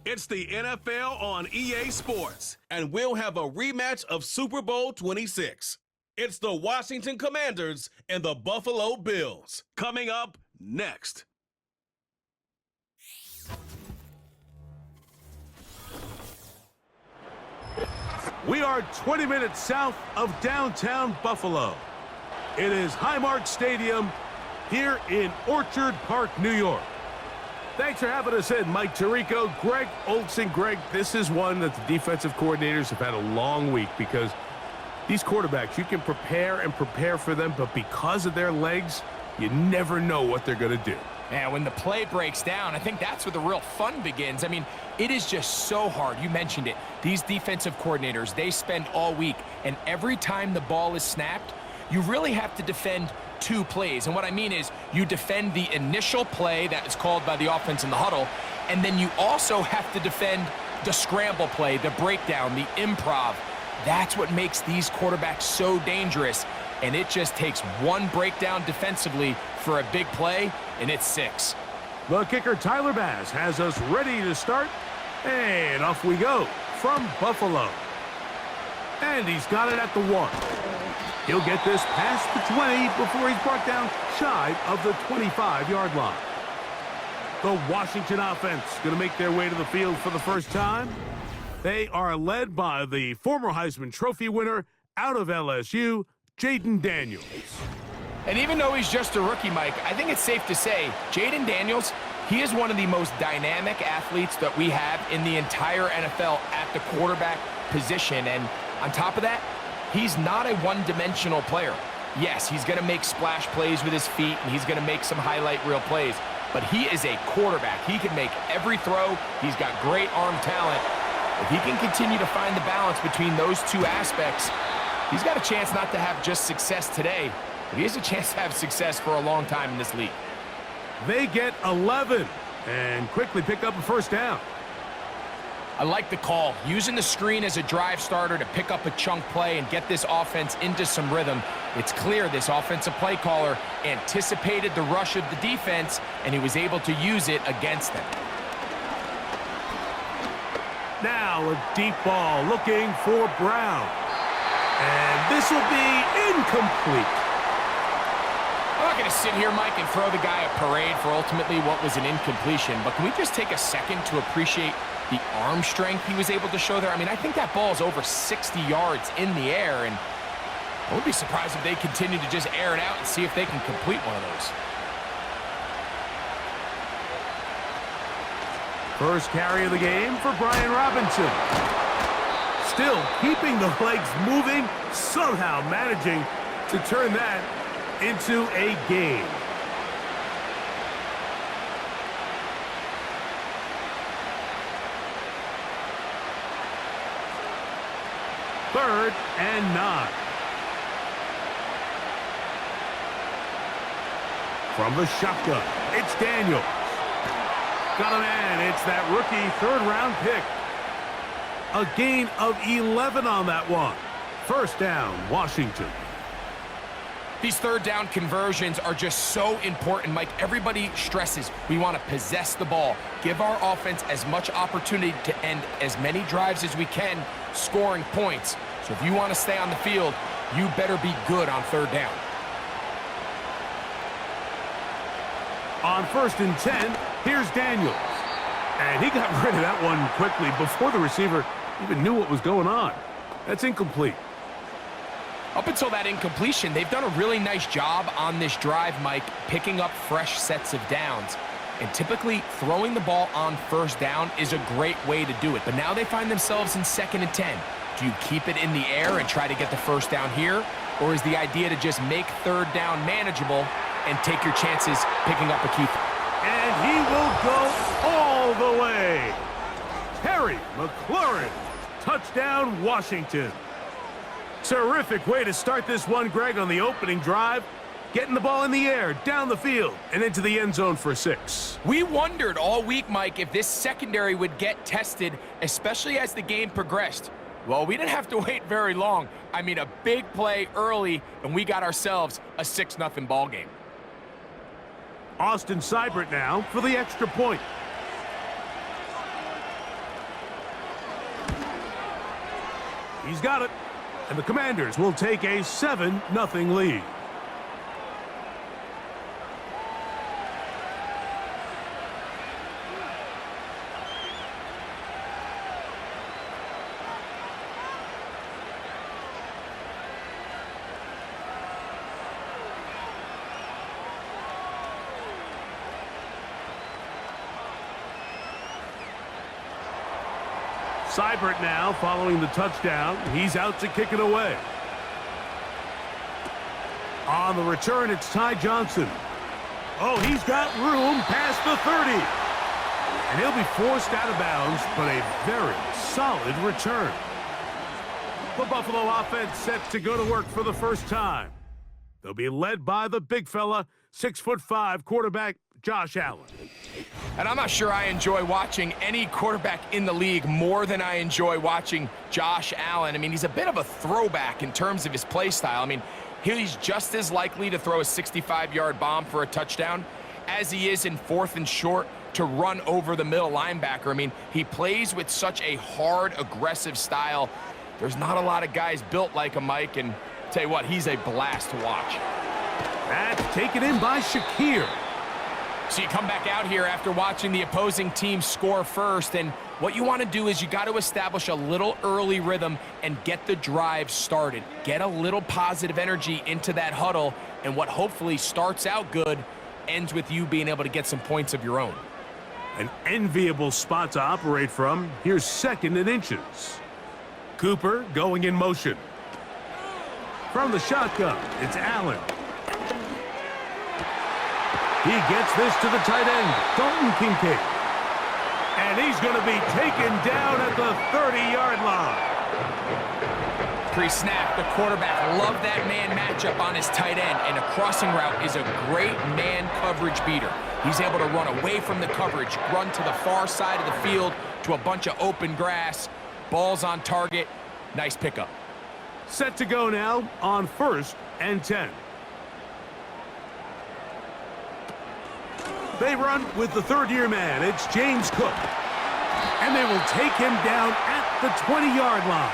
It's the NFL on EA Sports, and we'll have a rematch of Super Bowl 26. It's the Washington Commanders and the Buffalo Bills. Coming up next. We are 20 minutes south of downtown Buffalo. It is Highmark Stadium here in Orchard Park, New York. Thanks for having us in, Mike Tirico, Greg Olson. Greg, this is one that the defensive coordinators have had a long week because these quarterbacks, you can prepare and prepare for them, but because of their legs, you never know what they're going to do. Man, when the play breaks down, I think that's where the real fun begins. I mean, it is just so hard. You mentioned it. These defensive coordinators, they spend all week, and every time the ball is snapped, you really have to defend two plays. And what I mean is you defend the initial play that is called by the offense in the huddle, and then you also have to defend the scramble play, the breakdown, the improv. That's what makes these quarterbacks so dangerous. And it just takes one breakdown defensively for a big play, and it's 6. The kicker, Tyler Bass, has us ready to start. And off we go from Buffalo. And he's got it at the 1. He'll get this past the 20 before he's brought down shy of the 25-yard line. The Washington offense going to make their way to the field for the first time. They are led by the former Heisman Trophy winner out of LSU, Jayden Daniels. And even though he's just a rookie, Mike, I think it's safe to say Jayden Daniels, he is one of the most dynamic athletes that we have in the entire NFL at the quarterback position. And on top of that, he's not a one-dimensional player. Yes, he's going to make splash plays with his feet, and he's going to make some highlight reel plays. But he is a quarterback. He can make every throw. He's got great arm talent. If he can continue to find the balance between those two aspects, he's got a chance not to have just success today, but he has a chance to have success for a long time in this league. They get 11 and quickly pick up a first down. I like the call. Using the screen as a drive starter to pick up a chunk play and get this offense into some rhythm. It's clear this offensive play caller anticipated the rush of the defense, and he was able to use it against them. Now a deep ball looking for Brown. And this will be incomplete. I'm not going to sit here, Mike, and throw the guy a parade for ultimately what was an incompletion, but can we just take a second to appreciate the arm strength he was able to show there? I mean, I think that ball is over 60 yards in the air, and I would be surprised if they continue to just air it out and see if they can complete one of those. First carry of the game for Brian Robinson. Still keeping the legs moving, somehow managing to turn that into a gain. Third and 9. From the shotgun, it's Daniels. Got a man, it's that rookie third-round pick. A gain of 11 on that one. First down, Washington. These third down conversions are just so important, Mike. Everybody stresses we want to possess the ball, give our offense as much opportunity to end as many drives as we can, scoring points. So if you want to stay on the field, you better be good on third down. On first and 10, here's Daniels. And he got rid of that one quickly before the receiver even knew what was going on. That's incomplete. Up until that incompletion, they've done a really nice job on this drive, Mike, picking up fresh sets of downs. And typically, throwing the ball on first down is a great way to do it. But now they find themselves in 2nd and 10. Do you keep it in the air and try to get the first down here? Or is the idea to just make third down manageable and take your chances picking up a key? And he will go all the way. Terry McLaurin, touchdown Washington. Terrific way to start this one, Greg, on the opening drive. Getting the ball in the air, down the field, and into the end zone for 6. We wondered all week, Mike, if this secondary would get tested, especially as the game progressed. Well, we didn't have to wait very long. I mean, a big play early, and we got ourselves a 6-0 ball game. Austin Seibert now for the extra point. He's got it. And the Commanders will take a 7-0 lead. Seibert now following the touchdown. He's out to kick it away. On the return, it's Ty Johnson. Oh, he's got room past the 30. And he'll be forced out of bounds, but a very solid return. The Buffalo offense set to go to work for the first time. They'll be led by the big fella, 6'5" quarterback Josh Allen. And I'm not sure I enjoy watching any quarterback in the league more than I enjoy watching Josh Allen. I mean, he's a bit of a throwback in terms of his play style. I mean, he's just as likely to throw a 65-yard bomb for a touchdown as he is in 4th and short to run over the middle linebacker. I mean, he plays with such a hard, aggressive style. There's not a lot of guys built like him, Mike, and tell you what, he's a blast to watch. That's taken in by Shakir. So you come back out here after watching the opposing team score first, and what you want to do is you got to establish a little early rhythm and get the drive started. Get a little positive energy into that huddle, and what hopefully starts out good ends with you being able to get some points of your own. An enviable spot to operate from. Here's 2nd and inches. Cooper going in motion. From the shotgun, it's Allen. He gets this to the tight end, Dalton Kincaid. And he's going to be taken down at the 30-yard line. Pre-snap, the quarterback loved that man matchup on his tight end, and a crossing route is a great man coverage beater. He's able to run away from the coverage, run to the far side of the field to a bunch of open grass. Ball's on target. Nice pickup. Set to go now on 1st and 10. They run with the 3rd-year man. It's James Cook. And they will take him down at the 20-yard line.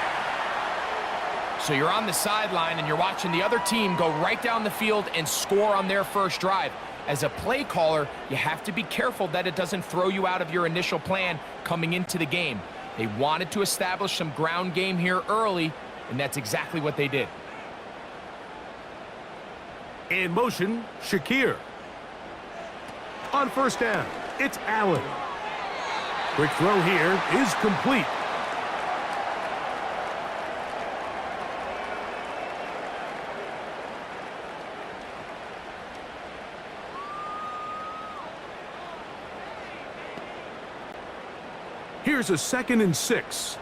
So you're on the sideline and you're watching the other team go right down the field and score on their first drive. As a play caller, you have to be careful that it doesn't throw you out of your initial plan coming into the game. They wanted to establish some ground game here early, and that's exactly what they did. In motion, Shakir. On 1st down, it's Allen. Quick throw here is complete. Here's a 2nd and 6.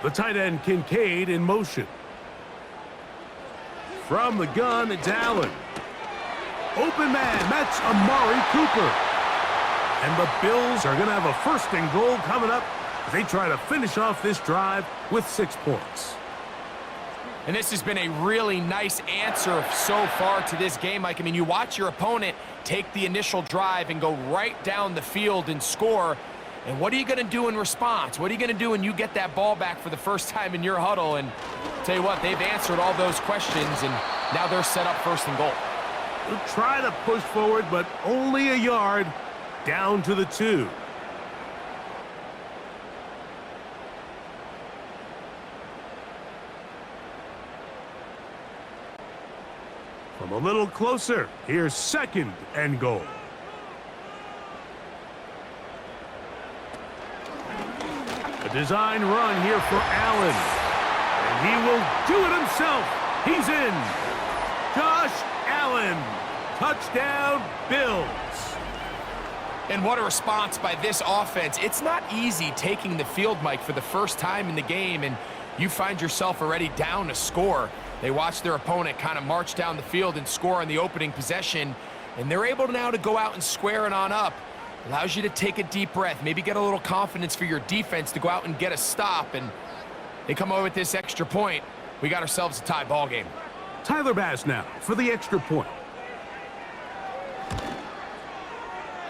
The tight end Kincaid in motion. From the gun, it's Allen. Open man, that's Amari Cooper. And the Bills are going to have a 1st and goal coming up as they try to finish off this drive with 6 points. And this has been a really nice answer so far to this game, Mike. I mean, you watch your opponent take the initial drive and go right down the field and score. And what are you going to do in response? What are you going to do when you get that ball back for the first time in your huddle? And tell you what, they've answered all those questions, and now they're set up 1st and goal. They'll try to push forward, but only a yard down to the 2. From a little closer, here's 2nd and goal. A design run here for Allen. And he will do it himself. He's in. Josh Allen. Touchdown, Bills. And what a response by this offense. It's not easy taking the field, Mike, for the first time in the game, and you find yourself already down a score. They watch their opponent kind of march down the field and score on the opening possession, and they're able now to go out and square it on up. Allows you to take a deep breath, maybe get a little confidence for your defense to go out and get a stop, and they come away with this extra point. We got ourselves a tie ball game. Tyler Bass now for the extra point.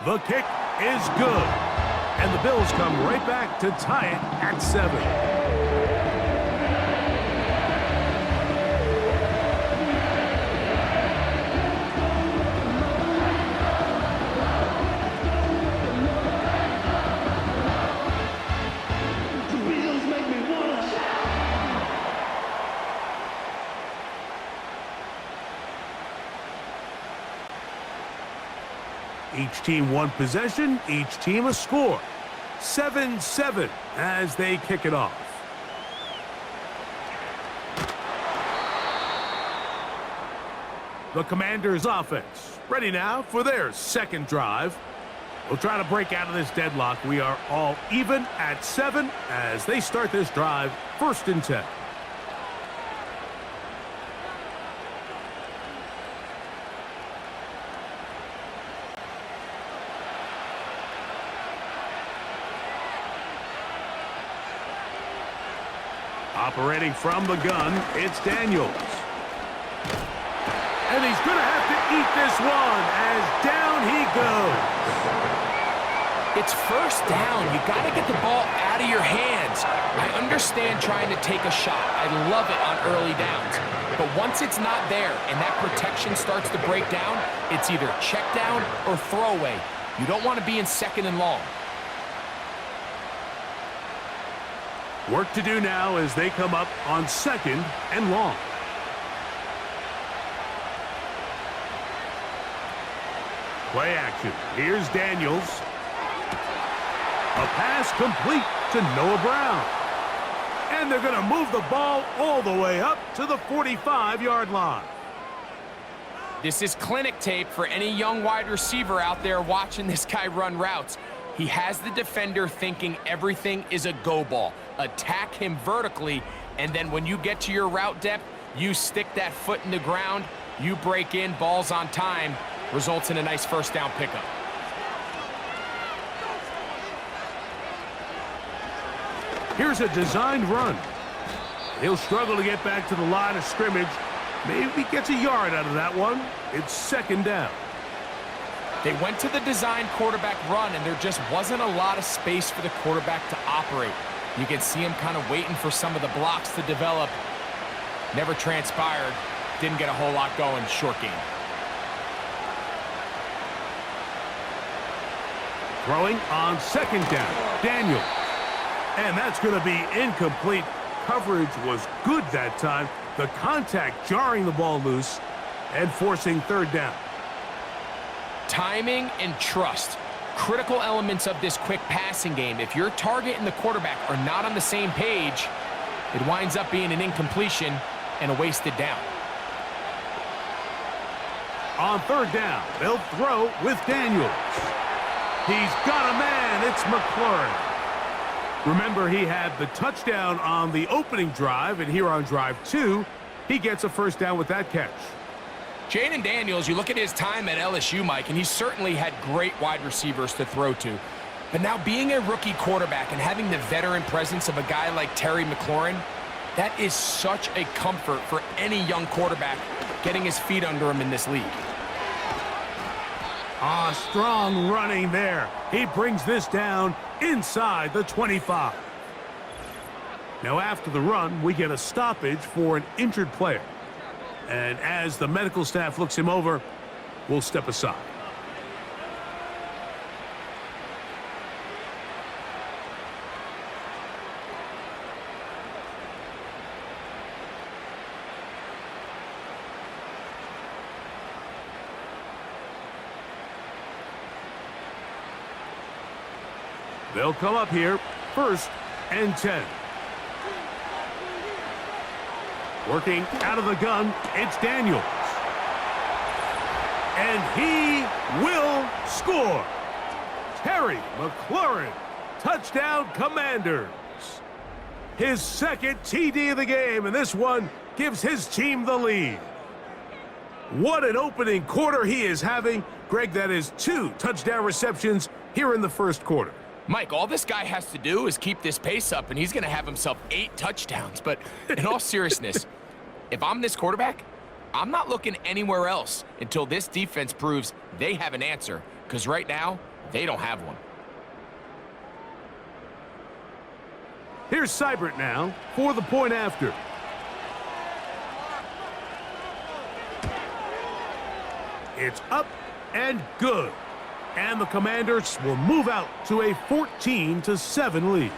The kick is good. And the Bills come right back to tie it at 7. Each team one possession, each team a score. 7-7 as they kick it off. The Commanders' offense ready now for their second drive. We'll try to break out of this deadlock. We are all even at 7 as they start this drive, 1st and 10. Operating from the gun, it's Daniels. And he's going to have to eat this one as down he goes. It's 1st down. You got to get the ball out of your hands. I understand trying to take a shot. I love it on early downs. But once it's not there and that protection starts to break down, it's either check down or throwaway. You don't want to be in 2nd and long. Work to do now as they come up on 2nd and long. Play action. Here's Daniels. A pass complete to Noah Brown. And they're going to move the ball all the way up to the 45-yard line. This is clinic tape for any young wide receiver out there watching this guy run routes. He has the defender thinking everything is a go ball. Attack him vertically, and then when you get to your route depth, you stick that foot in the ground, you break in, balls on time, results in a nice 1st down pickup. Here's a designed run. He'll struggle to get back to the line of scrimmage. Maybe gets a yard out of that one. It's 2nd down. They went to the design quarterback run, and there just wasn't a lot of space for the quarterback to operate. You can see him kind of waiting for some of the blocks to develop. Never transpired. Didn't get a whole lot going. Short game. Throwing on 2nd down. Daniels. And that's going to be incomplete. Coverage was good that time. The contact jarring the ball loose and forcing 3rd down. Timing and trust. Critical elements of this quick passing game. If your target and the quarterback are not on the same page, it winds up being an incompletion and a wasted down. On 3rd down, they'll throw with Daniels. He's got a man. It's McLaurin. Remember, he had the touchdown on the opening drive, and here on drive 2, he gets a 1st down with that catch. Jaden Daniels, you look at his time at LSU, Mike, and he certainly had great wide receivers to throw to. But now being a rookie quarterback and having the veteran presence of a guy like Terry McLaurin, that is such a comfort for any young quarterback getting his feet under him in this league. Strong running there. He brings this down inside the 25. Now after the run, we get a stoppage for an injured player. And as the medical staff looks him over, we'll step aside. They'll come up here, 1st and 10. Working out of the gun, it's Daniels. And he will score. Terry McLaurin, touchdown Commanders. His 2nd TD of the game, and this one gives his team the lead. What an opening quarter he is having. Greg, that is 2 touchdown receptions here in the 1st quarter. Mike, all this guy has to do is keep this pace up, and he's going to have himself 8 touchdowns. But in all seriousness, if I'm this quarterback, I'm not looking anywhere else until this defense proves they have an answer, because right now, they don't have one. Here's Seibert now for the point after. It's up and good. And the Commanders will move out to a 14-7 lead.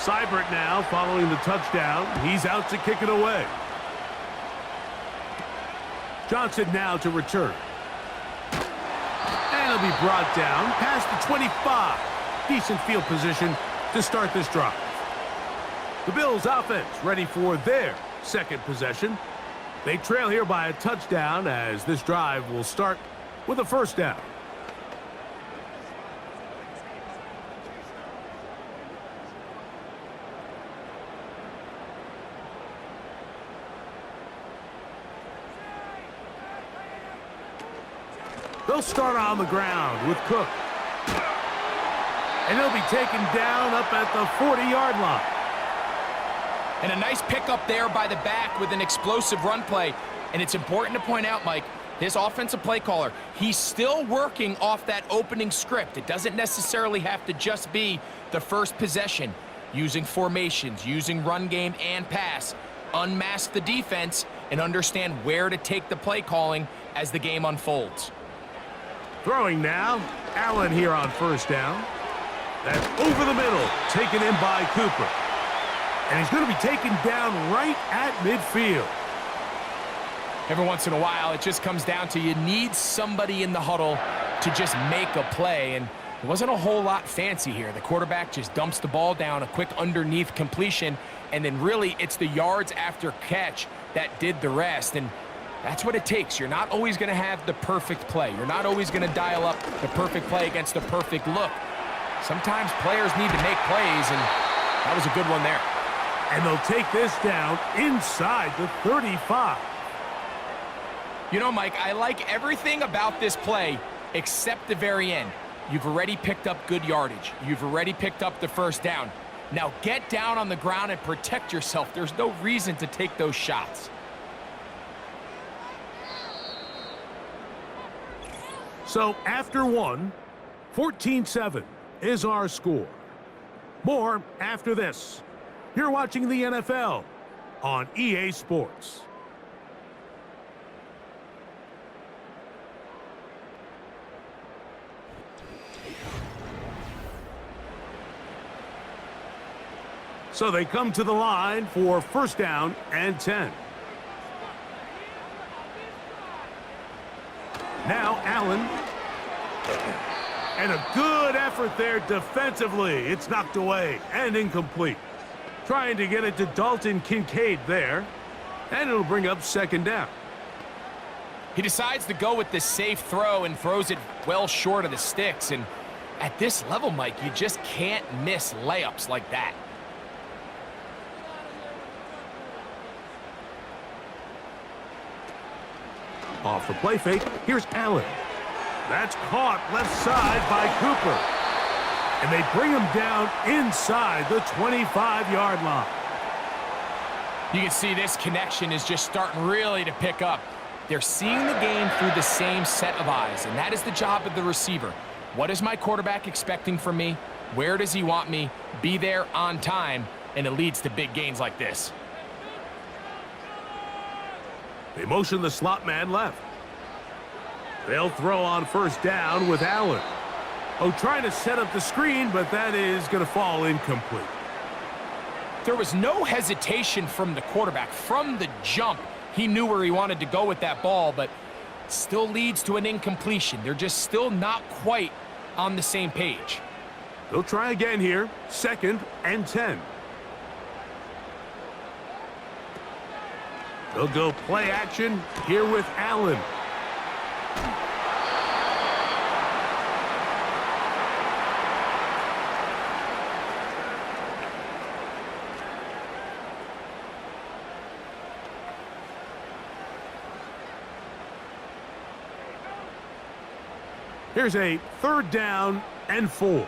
Seibert now following the touchdown. He's out to kick it away. Johnson now to return. And he'll be brought down past the 25. Decent field position to start this drive. The Bills offense ready for their second possession. They trail here by a touchdown as this drive will start with a first down. They'll start on the ground with Cook. And he'll be taken down up at the 40-yard line. And a nice pickup there by the back with an explosive run play. And it's important to point out, Mike, his offensive play caller, he's still working off that opening script. It doesn't necessarily have to just be the first possession. Using formations, using run game and pass. Unmask the defense and understand where to take the play calling as the game unfolds. Throwing now, Allen here on first down. That's over the middle, taken in by Cooper. And he's going to be taken down right at midfield. Every once in a while, it just comes down to you need somebody in the huddle to just make a play. And it wasn't a whole lot fancy here. The quarterback just dumps the ball down, a quick underneath completion, and then really it's the yards after catch that did the rest. And that's what it takes. You're not always going to have the perfect play. You're not always going to dial up the perfect play against the perfect look. Sometimes players need to make plays, and that was a good one there. And they'll take this down inside the 35. You know, Mike, I like everything about this play except the very end. You've already picked up good yardage. You've already picked up the first down. Now get down on the ground and protect yourself. There's no reason to take those shots. So after one, 14-7 is our score. More after this. You're watching the NFL on EA Sports. So they come to the line for first down and 10. Now Allen. And a good effort there defensively. It's knocked away and incomplete. Trying to get it to Dalton Kincaid there. And it'll bring up second down. He decides to go with the safe throw and throws it well short of the sticks. And at this level, Mike, you just can't miss layups like that. Off the play fake, here's Allen. That's caught left side by Cooper. And they bring him down inside the 25-yard line. You can see this connection is just starting really to pick up. They're seeing the game through the same set of eyes, and that is the job of the receiver. What is my quarterback expecting from me? Where does he want me? Be there on time, and it leads to big gains like this. They motion the slot man left. They'll throw on first down with Allen. Oh, trying to set up the screen, but that is going to fall incomplete. There was no hesitation from the quarterback. From the jump, he knew where he wanted to go with that ball, but it still leads to an incompletion. They're just still not quite on the same page. They'll try again here. Second and 10. They'll go play action here with Allen. Here's a 3rd down and 4.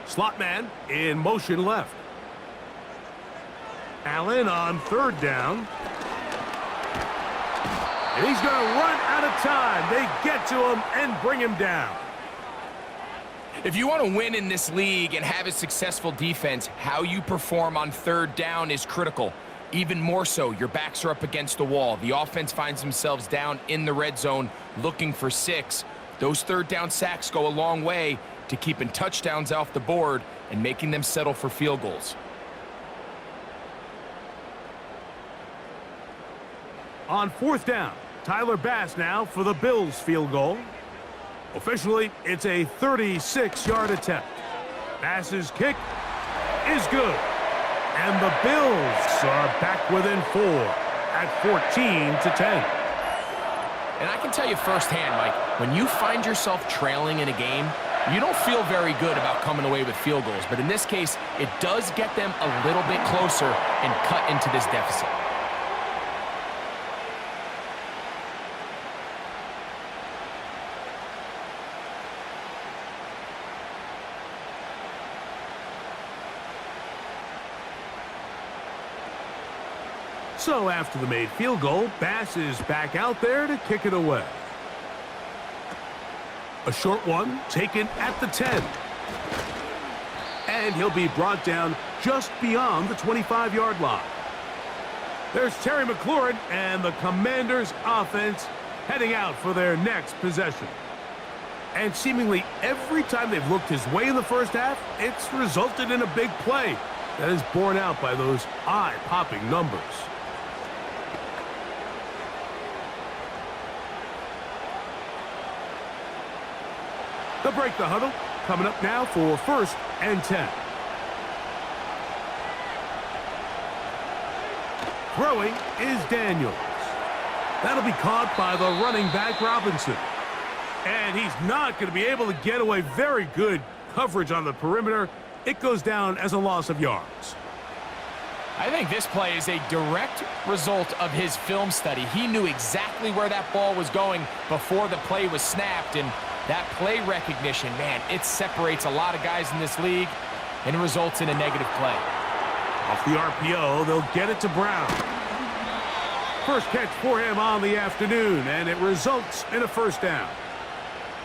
Slot man in motion left. Allen on 3rd down. And he's going to run out of time. They get to him and bring him down. If you want to win in this league and have a successful defense, how you perform on 3rd down is critical. Even more so, your backs are up against the wall. The offense finds themselves down in the red zone looking for 6. Those 3rd down sacks go a long way to keeping touchdowns off the board and making them settle for field goals. On 4th down, Tyler Bass now for the Bills field goal. Officially, it's a 36-yard attempt. Bass's kick is good. And the Bills are back within 4 at 14-10. And I can tell you firsthand, Mike, when you find yourself trailing in a game, you don't feel very good about coming away with field goals. But in this case, it does get them a little bit closer and cut into this deficit. So after the made field goal, Bass is back out there to kick it away. A short one taken at the 10. And he'll be brought down just beyond the 25-yard line. There's Terry McLaurin and the Commanders' offense heading out for their next possession. And seemingly every time they've looked his way in the first half, it's resulted in a big play that is borne out by those eye-popping numbers. They'll break the huddle. Coming up now for 1st and 10. Throwing is Daniels. That'll be caught by the running back Robinson. And he's not going to be able to get away. Very good coverage on the perimeter. It goes down as a loss of yards. I think this play is a direct result of his film study. He knew exactly where that ball was going before the play was snapped, and that play recognition, man, it separates a lot of guys in this league and results in a negative play. Off the RPO, they'll get it to Brown. First catch for him on the afternoon, and it results in a 1st down.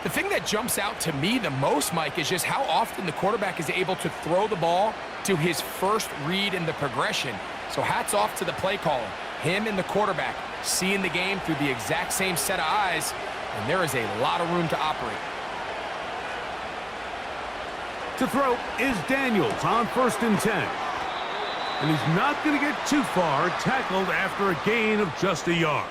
The thing that jumps out to me the most, Mike, is just how often the quarterback is able to throw the ball to his first read in the progression. So hats off to the play caller. Him and the quarterback seeing the game through the exact same set of eyes, and there is a lot of room to operate. To throw is Daniels on 1st and 10. And he's not going to get too far, tackled after a gain of just a yard.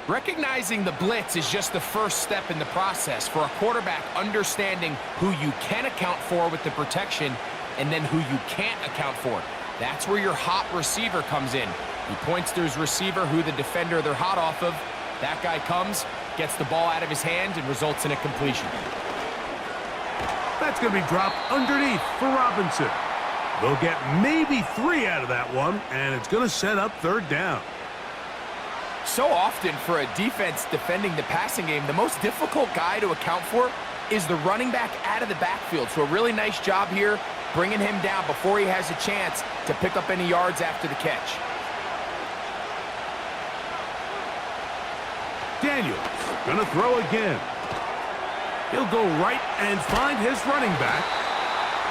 Recognizing the blitz is just the first step in the process for a quarterback understanding who you can account for with the protection and then who you can't account for. That's where your hot receiver comes in. He points to his receiver who the defender they're hot off of. That guy comes, gets the ball out of his hand, and results in a completion. That's going to be dropped underneath for Robinson. They'll get maybe 3 out of that one, and it's going to set up 3rd down. So often for a defense defending the passing game, the most difficult guy to account for is the running back out of the backfield. So a really nice job here bringing him down before he has a chance to pick up any yards after the catch. Daniels gonna throw again. He'll go right and find his running back.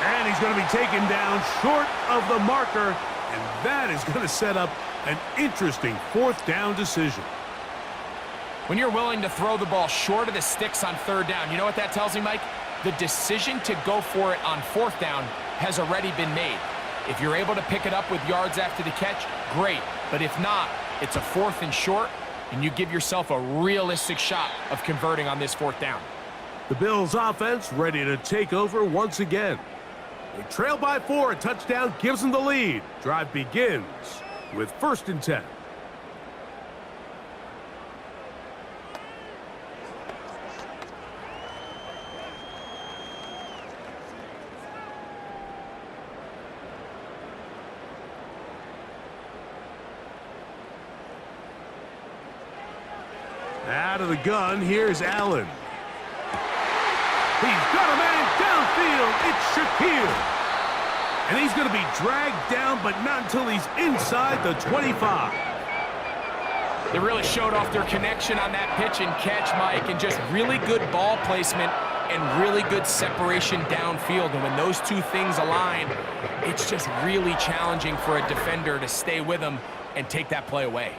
And he's going to be taken down short of the marker. And that is going to set up an interesting 4th down decision. When you're willing to throw the ball short of the sticks on 3rd down, you know what that tells me, Mike? The decision to go for it on 4th down has already been made. If you're able to pick it up with yards after the catch, great. But if not, it's a 4th and short, and you give yourself a realistic shot of converting on this 4th down. The Bills offense ready to take over once again. They trail by 4. A touchdown gives them the lead. Drive begins with 1st and 10. Out of the gun, here's Allen. He's got a man downfield. It's Shakir. And he's going to be dragged down, but not until he's inside the 25. They really showed off their connection on that pitch and catch, Mike, and just really good ball placement and really good separation downfield. And when those two things align, it's just really challenging for a defender to stay with them and take that play away.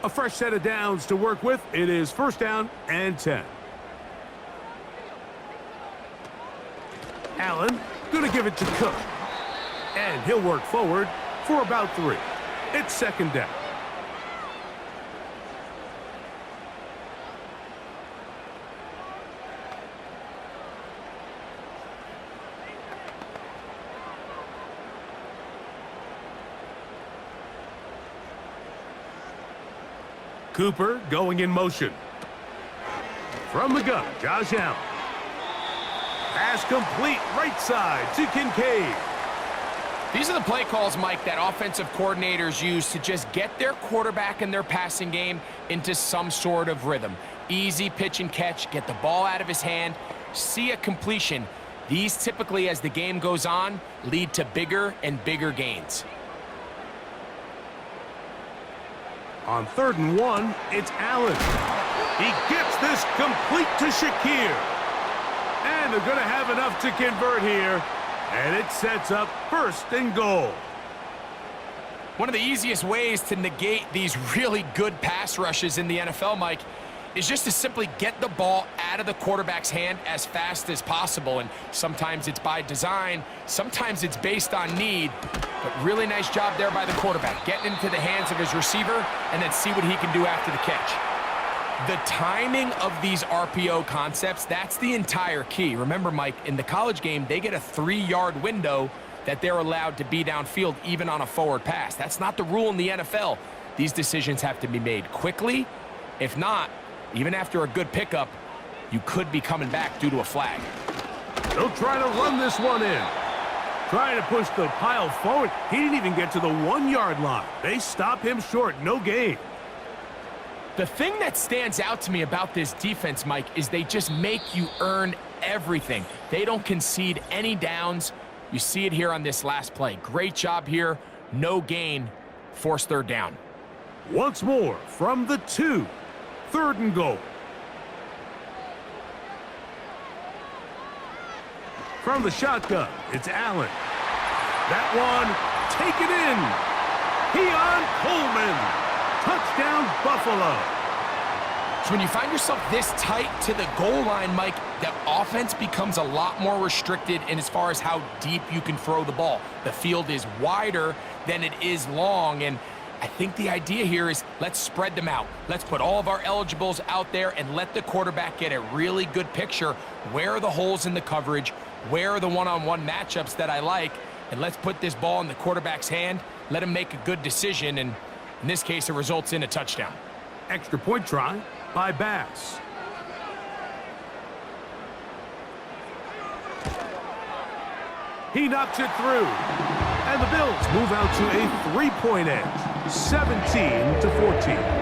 A fresh set of downs to work with. It is first down and 10. Allen going to give it to Cook. And he'll work forward for about 3. It's second down. Cooper going in motion. From the gun, Josh Allen. Pass complete, right side to Kincaid. These are the play calls, Mike, that offensive coordinators use to just get their quarterback and their passing game into some sort of rhythm. Easy pitch and catch, get the ball out of his hand, see a completion. These typically, as the game goes on, lead to bigger and bigger gains. On 3rd and 1, it's Allen. He gets this complete to Shakir. And they're going to have enough to convert here. And it sets up 1st and goal. One of the easiest ways to negate these really good pass rushes in the NFL, Mike, is just to simply get the ball out of the quarterback's hand as fast as possible. And sometimes it's by design, sometimes it's based on need. But really nice job there by the quarterback, getting into the hands of his receiver and then see what he can do after the catch. The timing of these RPO concepts, that's the entire key. Remember, Mike, in the college game, they get a 3-yard window that they're allowed to be downfield even on a forward pass. That's not the rule in the NFL. These decisions have to be made quickly. If not, even after a good pickup, you could be coming back due to a flag. They'll try to run this one in. Trying to push the pile forward. He didn't even get to the 1-yard line. They stop him short. No gain. The thing that stands out to me about this defense, Mike, is they just make you earn everything. They don't concede any downs. You see it here on this last play. Great job here. No gain. Forced 3rd down. Once more from the 2. 3rd and goal. From the shotgun, it's Allen. That one, taken in. Keon Coleman. Touchdown, Buffalo. So when you find yourself this tight to the goal line, Mike, the offense becomes a lot more restricted in as far as how deep you can throw the ball. The field is wider than it is long, and I think the idea here is let's spread them out. Let's put all of our eligibles out there and let the quarterback get a really good picture. Where are the holes in the coverage? Where are the one-on-one matchups that I like? And let's put this ball in the quarterback's hand. Let him make a good decision, and in this case, it results in a touchdown. Extra point try by Bass. He knocks it through. And the Bills move out to a 3-point edge, 17-14.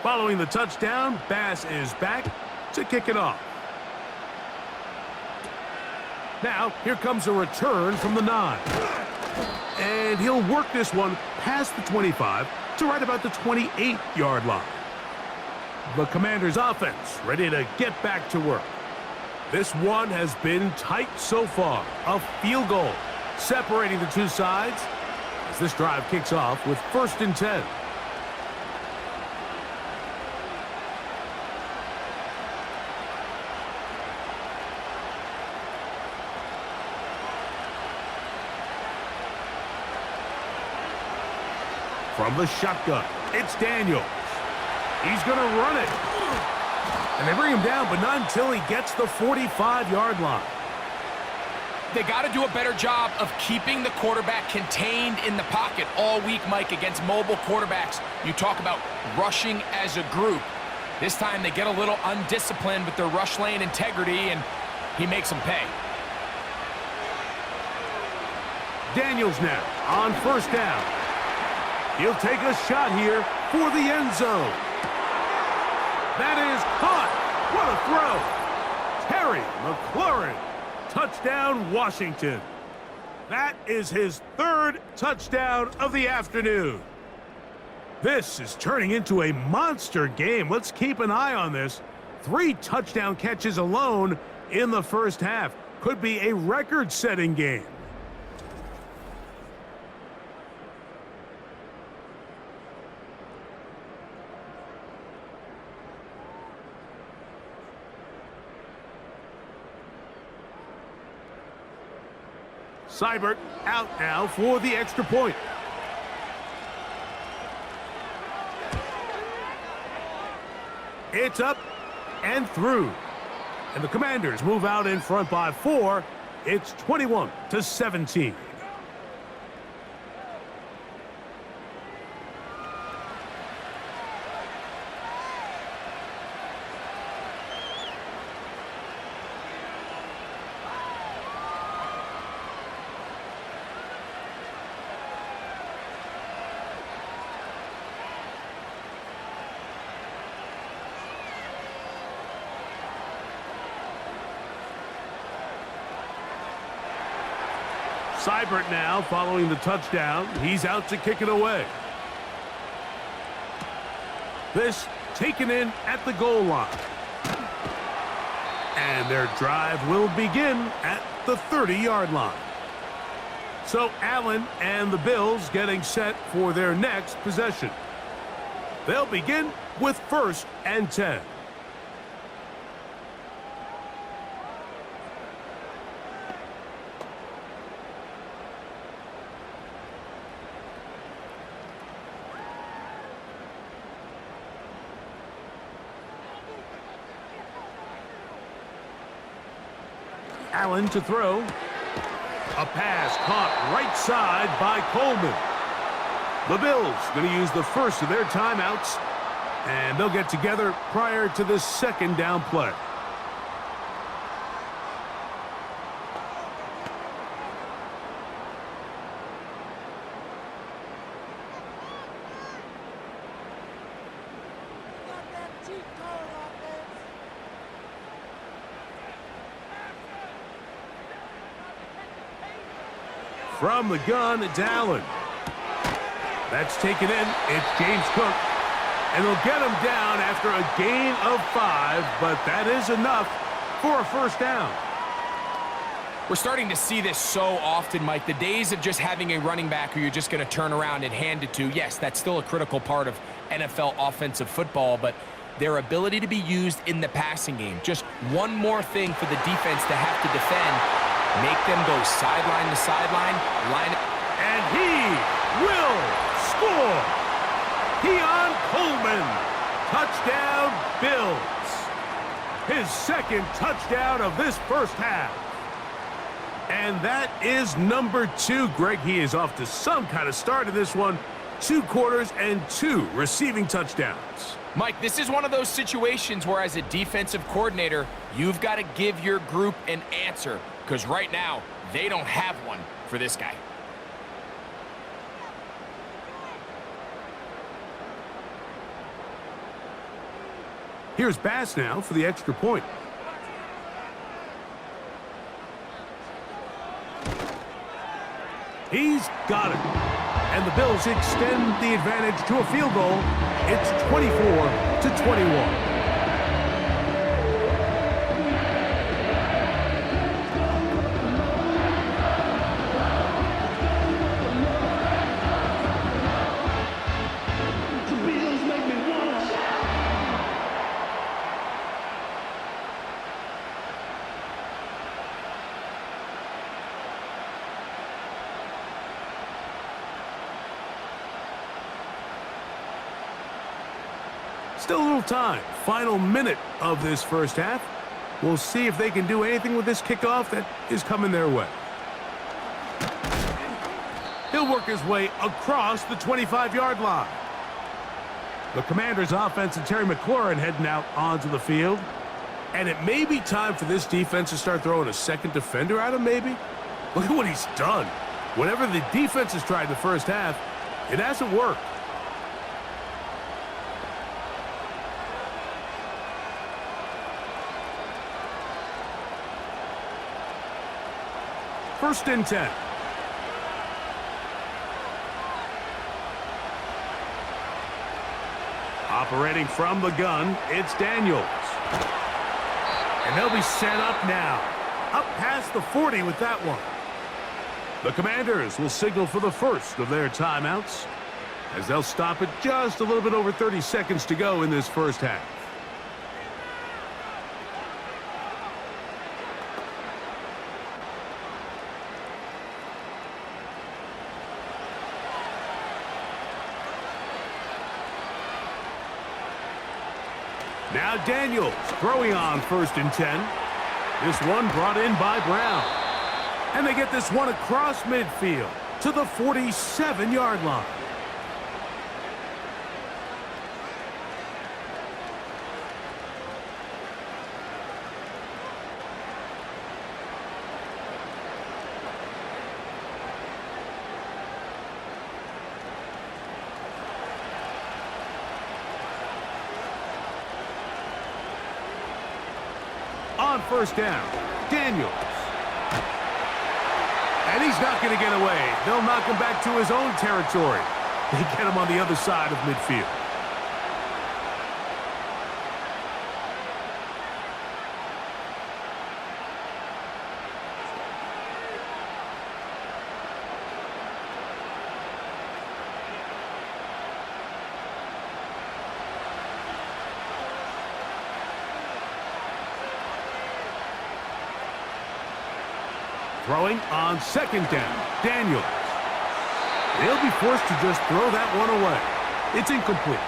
Following the touchdown, Bass is back to kick it off. Now, here comes a return from the 9. And he'll work this one past the 25 to right about the 28-yard line. The Commanders' offense ready to get back to work. This one has been tight so far. A field goal separating the two sides as this drive kicks off with 1st and 10. From the shotgun, it's Daniels. He's going to run it. And they bring him down, but not until he gets the 45-yard line. They got to do a better job of keeping the quarterback contained in the pocket all week, Mike, against mobile quarterbacks. You talk about rushing as a group. This time they get a little undisciplined with their rush lane integrity, and he makes them pay. Daniels now on first down. He'll take a shot here for the end zone. That is caught. What a throw. Terry McLaurin. Touchdown, Washington. That is his third touchdown of the afternoon. This is turning into a monster game. Let's keep an eye on this. 3 touchdown catches alone in the first half. Could be a record-setting game. Seibert out now for the extra point. It's up and through. And the Commanders move out in front by 4. It's 21-17. Seibert now following the touchdown. He's out to kick it away. This taken in at the goal line. And their drive will begin at the 30-yard line. So Allen and the Bills getting set for their next possession. They'll begin with 1st and 10. Allen to throw. A pass caught right side by Coleman. The Bills going to use the first of their timeouts, and they'll get together prior to the second down play. From the gun, it's Allen. That's taken in. It's James Cook. And they'll get him down after a gain of 5, but that is enough for a first down. We're starting to see this so often, Mike. The days of just having a running back who you're just going to turn around and hand it to, yes, that's still a critical part of NFL offensive football, but their ability to be used in the passing game, just one more thing for the defense to have to defend. Make them go sideline to sideline, line it. And he will score. Keon Coleman, touchdown Bills. His second touchdown of this first half. And that is number 2. Greg, he is off to some kind of start in this one. 2 quarters and 2 receiving touchdowns. Mike, this is one of those situations where as a defensive coordinator, you've got to give your group an answer. Because right now, they don't have one for this guy. Here's Bass now for the extra point. He's got it. And the Bills extend the advantage to a field goal. It's 24-21. Still a little time. Final minute of this first half. We'll see if they can do anything with this kickoff that is coming their way. He'll work his way across the 25-yard line. The Commanders' offense and Terry McLaurin heading out onto the field. And it may be time for this defense to start throwing a second defender at him, maybe. Look at what he's done. Whatever the defense has tried in the first half, it hasn't worked. First and 10. Operating from the gun, it's Daniels. And they'll be set up now. Up past the 40 with that one. The Commanders will signal for the first of their timeouts as they'll stop it just a little bit over 30 seconds to go in this first half. Now Daniels throwing on first and 10. This one brought in by Brown. And they get this one across midfield to the 47-yard line. On first down, Daniels. And he's not going to get away. They'll knock him back to his own territory. They get him on the other side of midfield. Throwing on second down, Daniels. They'll be forced to just throw that one away. It's incomplete.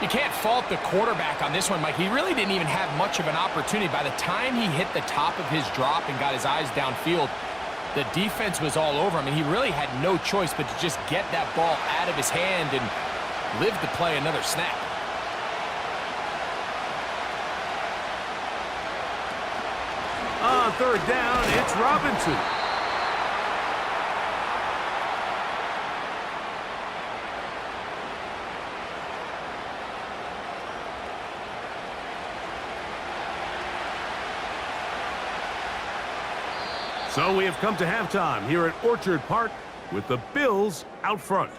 You can't fault the quarterback on this one, Mike. He really didn't even have much of an opportunity. By the time he hit the top of his drop and got his eyes downfield, the defense was all over him, and he really had no choice but to just get that ball out of his hand and live to play another snap. On third down, it's Robinson. So we have come to halftime here at Orchard Park with the Bills out front.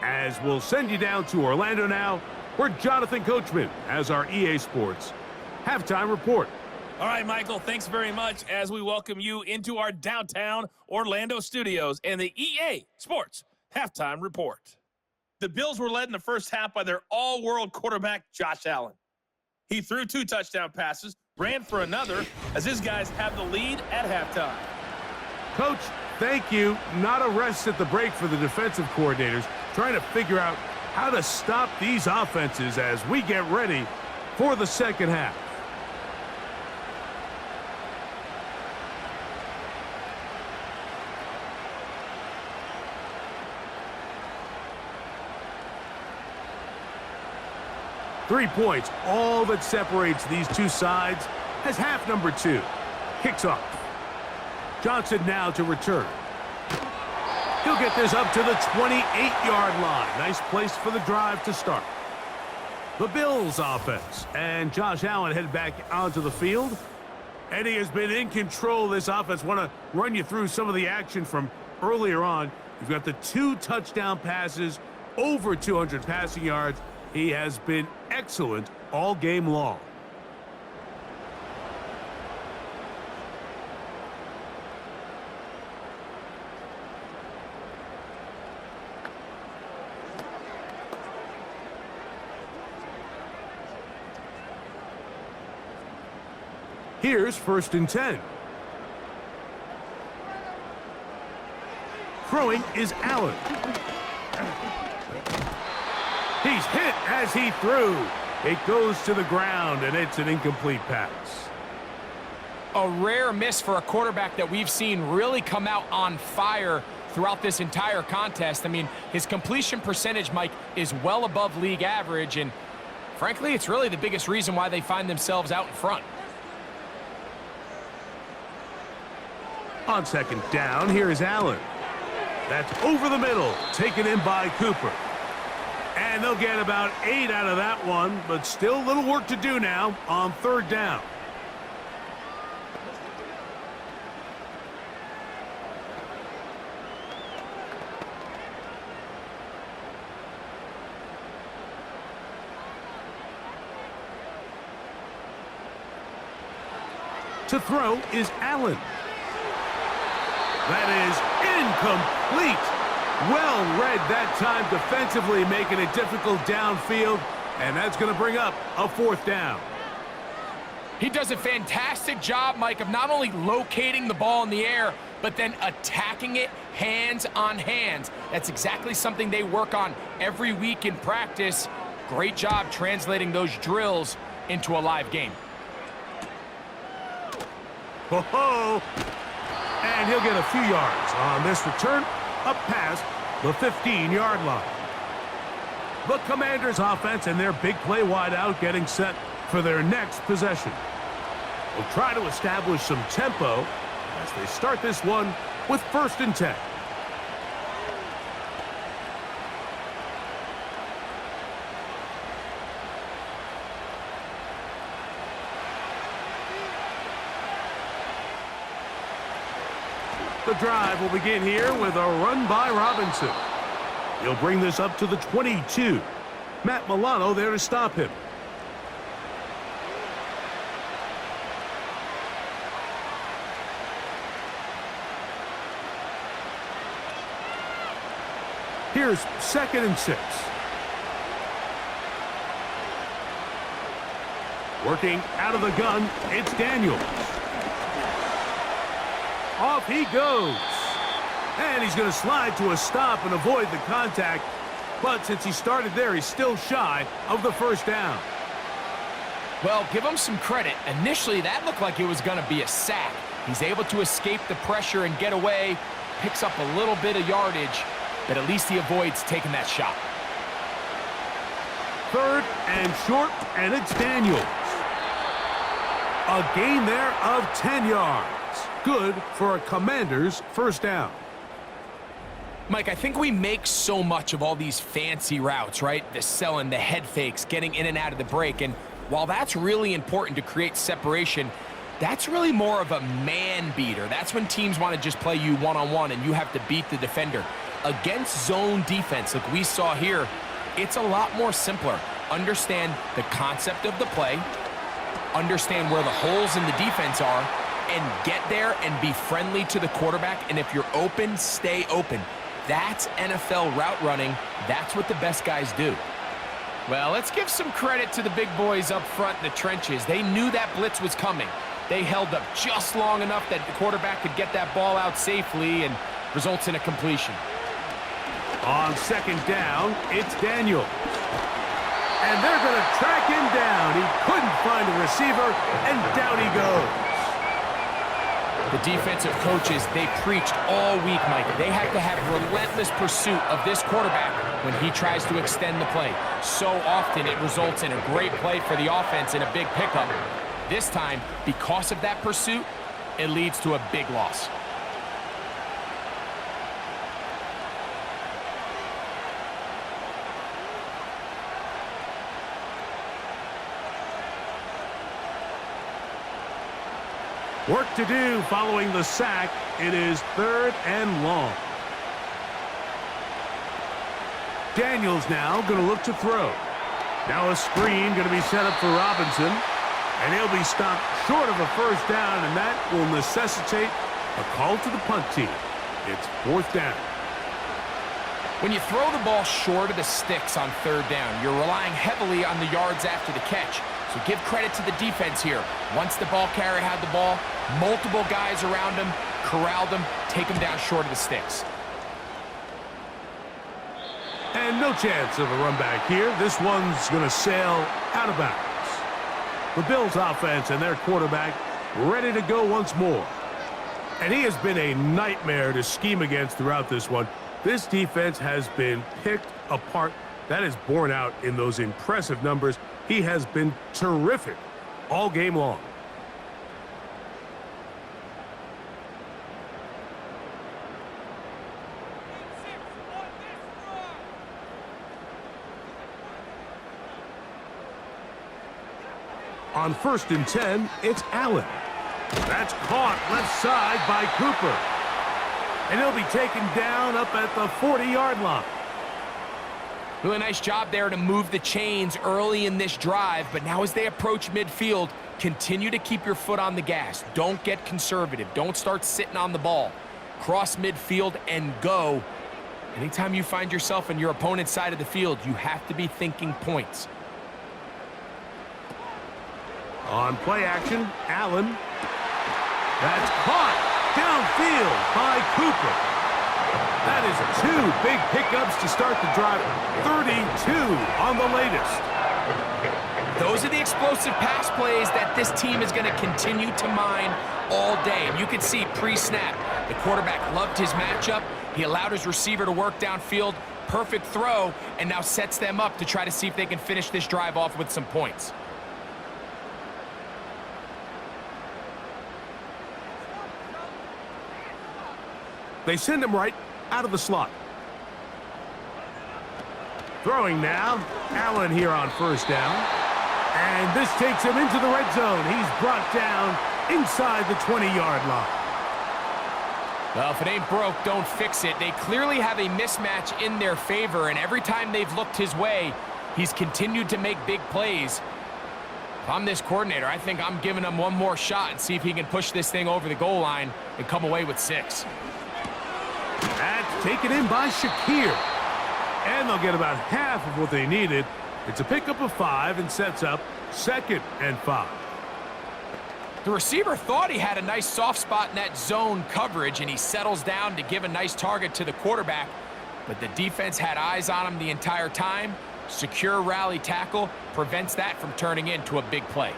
As we'll send you down to Orlando now, where Jonathan Coachman has our EA Sports halftime report. All right, Michael, thanks very much as we welcome you into our downtown Orlando studios and the EA Sports halftime report. The Bills were led in the first half by their all-world quarterback, Josh Allen. He threw 2 touchdown passes, ran for another, as his guys have the lead at halftime. Coach, thank you. Not a rest at the break for the defensive coordinators, trying to figure out how to stop these offenses as we get ready for the second half. Three points, all that separates these two sides, as half number 2 kicks off. Johnson now to return. He'll get this up to the 28-yard line. Nice place for the drive to start. The Bills offense, and Josh Allen head back onto the field. And he has been in control of this offense. Want to run you through some of the action from earlier on. You've got the 2 touchdown passes, over 200 passing yards. He has been excellent all game long. Here's first and 10. Throwing is Allen. He's hit as he threw. It goes to the ground, and it's an incomplete pass. A rare miss for a quarterback that we've seen really come out on fire throughout this entire contest. I mean, his completion percentage, Mike, is well above league average, and frankly, it's really the biggest reason why they find themselves out in front. On second down, here's Allen. That's over the middle, taken in by Cooper. And they'll get about 8 out of that one, but still a little work to do now on third down. To throw is Allen. That is incomplete. Well read that time defensively, making it difficult downfield, and that's going to bring up a fourth down. He does a fantastic job, Mike, of not only locating the ball in the air, but then attacking it hands on hands. That's exactly something they work on every week in practice. Great job translating those drills into a live game. Ho-ho! And he'll get a few yards on this return, up past the 15-yard line. The Commanders' offense and their big play wideout getting set for their next possession. They'll try to establish some tempo as they start this one with 1st and 10. The drive will begin here with a run by Robinson. He'll bring this up to the 22. Matt Milano there to stop him. Here's 2nd and 6. Working out of the gun, it's Daniels. Off he goes. And he's going to slide to a stop and avoid the contact. But since he started there, he's still shy of the 1st down. Well, give him some credit. Initially, that looked like it was going to be a sack. He's able to escape the pressure and get away, picks up a little bit of yardage, but at least he avoids taking that shot. 3rd and short, and it's Daniels. A gain there of 10 yards. Good for a Commander's 1st down. Mike, I think we make so much of all these fancy routes, right? The selling, the head fakes, getting in and out of the break. And while that's really important to create separation, that's really more of a man beater. That's when teams want to just play you one-on-one and you have to beat the defender. Against zone defense, like we saw here, it's a lot more simpler. Understand the concept of the play, understand where the holes in the defense are, and get there and be friendly to the quarterback. And if you're open, stay open. That's NFL route running. That's what the best guys do. Well, let's give some credit to the big boys up front in the trenches. They knew that blitz was coming. They held up just long enough that the quarterback could get that ball out safely and results in a completion. On 2nd down, it's Daniels. And they're going to track him down. He couldn't find a receiver, and down he goes. The defensive coaches, they preached all week, Mike. They have to have relentless pursuit of this quarterback when he tries to extend the play. So often it results in a great play for the offense and a big pickup. This time, because of that pursuit, it leads to a big loss. Work to do following the sack. It is 3rd and long. Daniels now going to look to throw. Now a screen going to be set up for Robinson. And he'll be stopped short of a 1st down, and that will necessitate a call to the punt team. It's 4th down. When you throw the ball short of the sticks on 3rd down, you're relying heavily on the yards after the catch. So give credit to the defense here. Once the ball carrier had the ball, multiple guys around him, corralled him, take him down short of the sticks. And no chance of a run back here. This one's going to sail out of bounds. The Bills offense and their quarterback ready to go once more. And he has been a nightmare to scheme against throughout this one. This defense has been picked apart. That is borne out in those impressive numbers. He has been terrific all game long. On 1st and 10, it's Allen. That's caught left side by Cooper. And he'll be taken down up at the 40-yard line. Really nice job there to move the chains early in this drive, but now as they approach midfield, continue to keep your foot on the gas. Don't get conservative. Don't start sitting on the ball. Cross midfield and go. Anytime you find yourself on your opponent's side of the field, you have to be thinking points. On play action, Allen. That's caught downfield by Cooper. That is 2 big pickups to start the drive. 32 on the latest. Those are the explosive pass plays that this team is going to continue to mine all day. And you can see pre-snap, the quarterback loved his matchup. He allowed his receiver to work downfield. Perfect throw, and now sets them up to try to see if they can finish this drive off with some points. They send him right out of the slot. Throwing now. Allen here on 1st down. And this takes him into the red zone. He's brought down inside the 20-yard line. Well, if it ain't broke, don't fix it. They clearly have a mismatch in their favor, and every time they've looked his way, he's continued to make big plays. If I'm this coordinator, I think I'm giving him one more shot and see if he can push this thing over the goal line and come away with 6. That's taken in by Shakir. And they'll get about half of what they needed. It's a pickup of 5 and sets up 2nd and 5. The receiver thought he had a nice soft spot in that zone coverage, and he settles down to give a nice target to the quarterback. But the defense had eyes on him the entire time. Secure rally tackle prevents that from turning into a big play.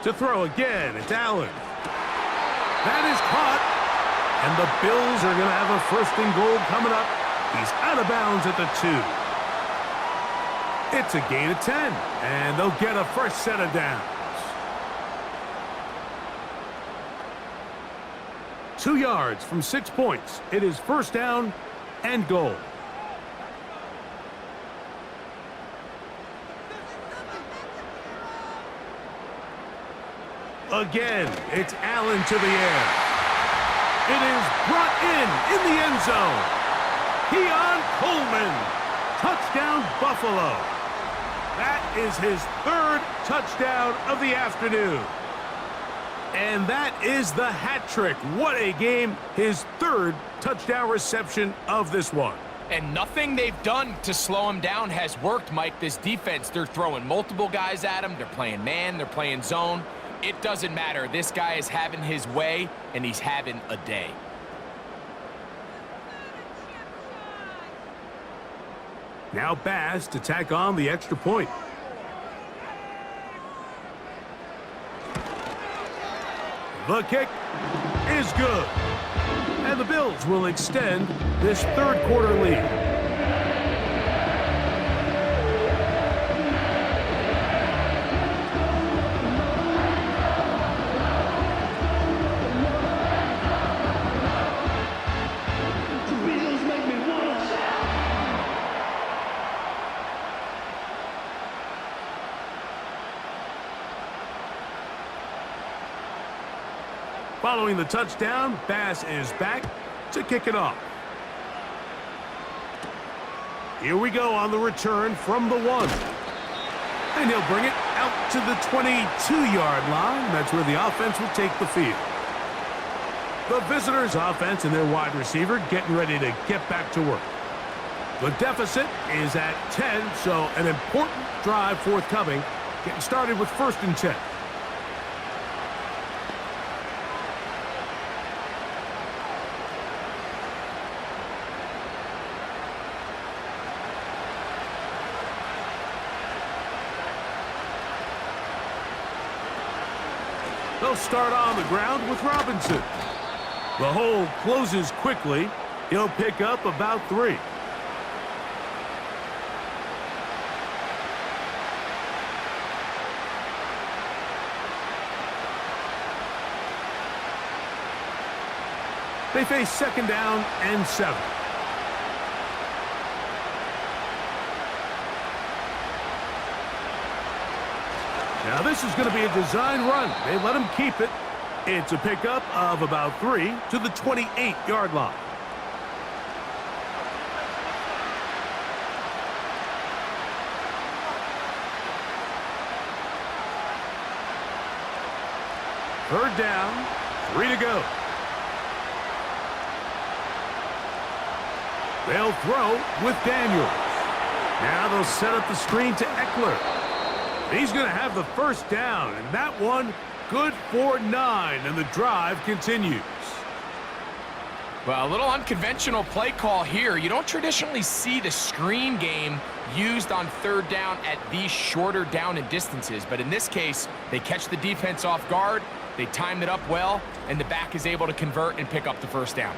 To throw again, it's Allen. That is caught. And the Bills are going to have a 1st and goal coming up. He's out of bounds at the 2. It's a gain of 10, and they'll get a first set of downs. 2 yards from 6 points. It is 1st down and goal. Again, it's Allen to the air. It is brought in the end zone. Keon Coleman. Touchdown, Buffalo. That is his 3rd touchdown of the afternoon. And that is the hat trick. What a game. His 3rd touchdown reception of this one. And nothing they've done to slow him down has worked, Mike. This defense, they're throwing multiple guys at him. They're playing man. They're playing zone. It doesn't matter. This guy is having his way, and he's having a day. Now Bass to tack on the extra point. The kick is good. And the Bills will extend this 3rd quarter lead. Following the touchdown, Bass is back to kick it off. Here we go on the return from the 1. And he'll bring it out to the 22-yard line. That's where the offense will take the field. The visitors' offense and their wide receiver getting ready to get back to work. The deficit is at 10, so an important drive forthcoming. Getting started with 1st and 10. They'll start on the ground with Robinson. The hole closes quickly. He'll pick up about 3. They face second down and 7. Now this is going to be a design run. They let him keep it. It's a pickup of about 3 to the 28-yard line. Third down, 3 to go. They'll throw with Daniels. Now they'll set up the screen to Eckler. He's going to have the first down, and that one good for 9, and the drive continues. Well, a little unconventional play call here. You don't traditionally see the screen game used on third down at these shorter down and distances, but in this case, they catch the defense off guard, they timed it up well, and the back is able to convert and pick up the first down.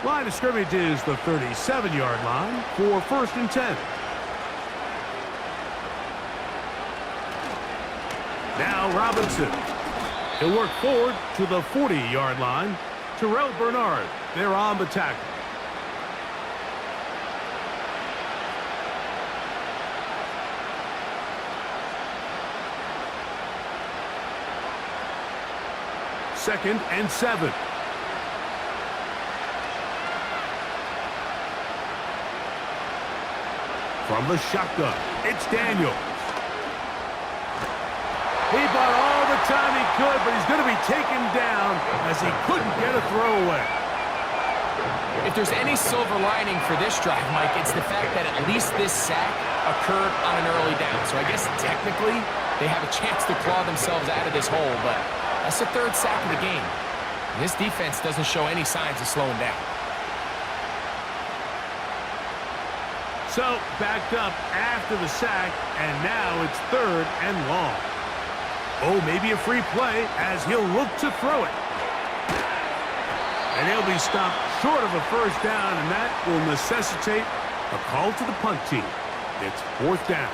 Line of scrimmage is the 37-yard line for 1st and 10. Now Robinson. He'll work forward to the 40-yard line. Terrell Bernard, they're on the tackle. Second and 7. From the shotgun, it's Daniels. He bought all the time he could, but he's going to be taken down as he couldn't get a throwaway. If there's any silver lining for this drive, Mike, it's the fact that at least this sack occurred on an early down. So I guess technically they have a chance to claw themselves out of this hole, but that's the 3rd sack of the game. This defense doesn't show any signs of slowing down. So backed up after the sack, and now it's 3rd and long. Oh, maybe a free play as he'll look to throw it. And he'll be stopped short of a first down, and that will necessitate a call to the punt team. It's 4th down.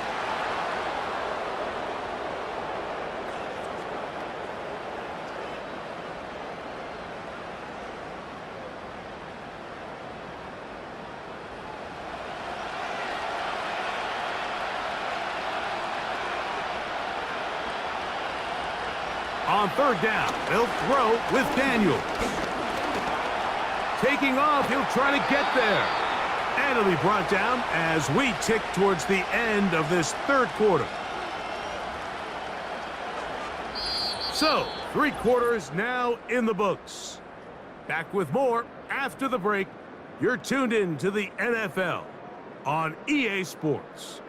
On 3rd down, they'll throw with Daniels. Taking off, he'll try to get there. And it'll be brought down as we tick towards the end of this 3rd quarter. So, 3 quarters now in the books. Back with more after the break. You're tuned in to the NFL on EA Sports.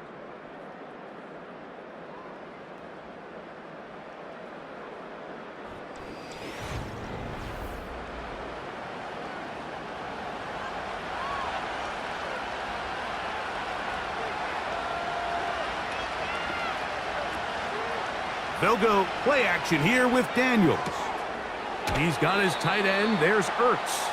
They'll go play action here with Daniels. He's got his tight end. There's Ertz.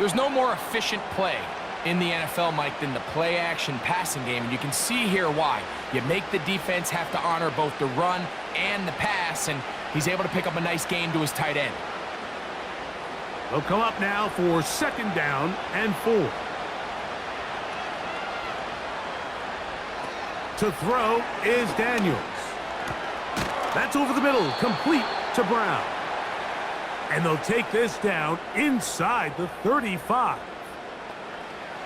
There's no more efficient play in the NFL, Mike, than the play action passing game, and you can see here why. You make the defense have to honor both the run and the pass, and he's able to pick up a nice gain to his tight end. They'll come up now for 2nd down and 4. To throw is Daniels. That's over the middle, complete to Brown. And they'll take this down inside the 35.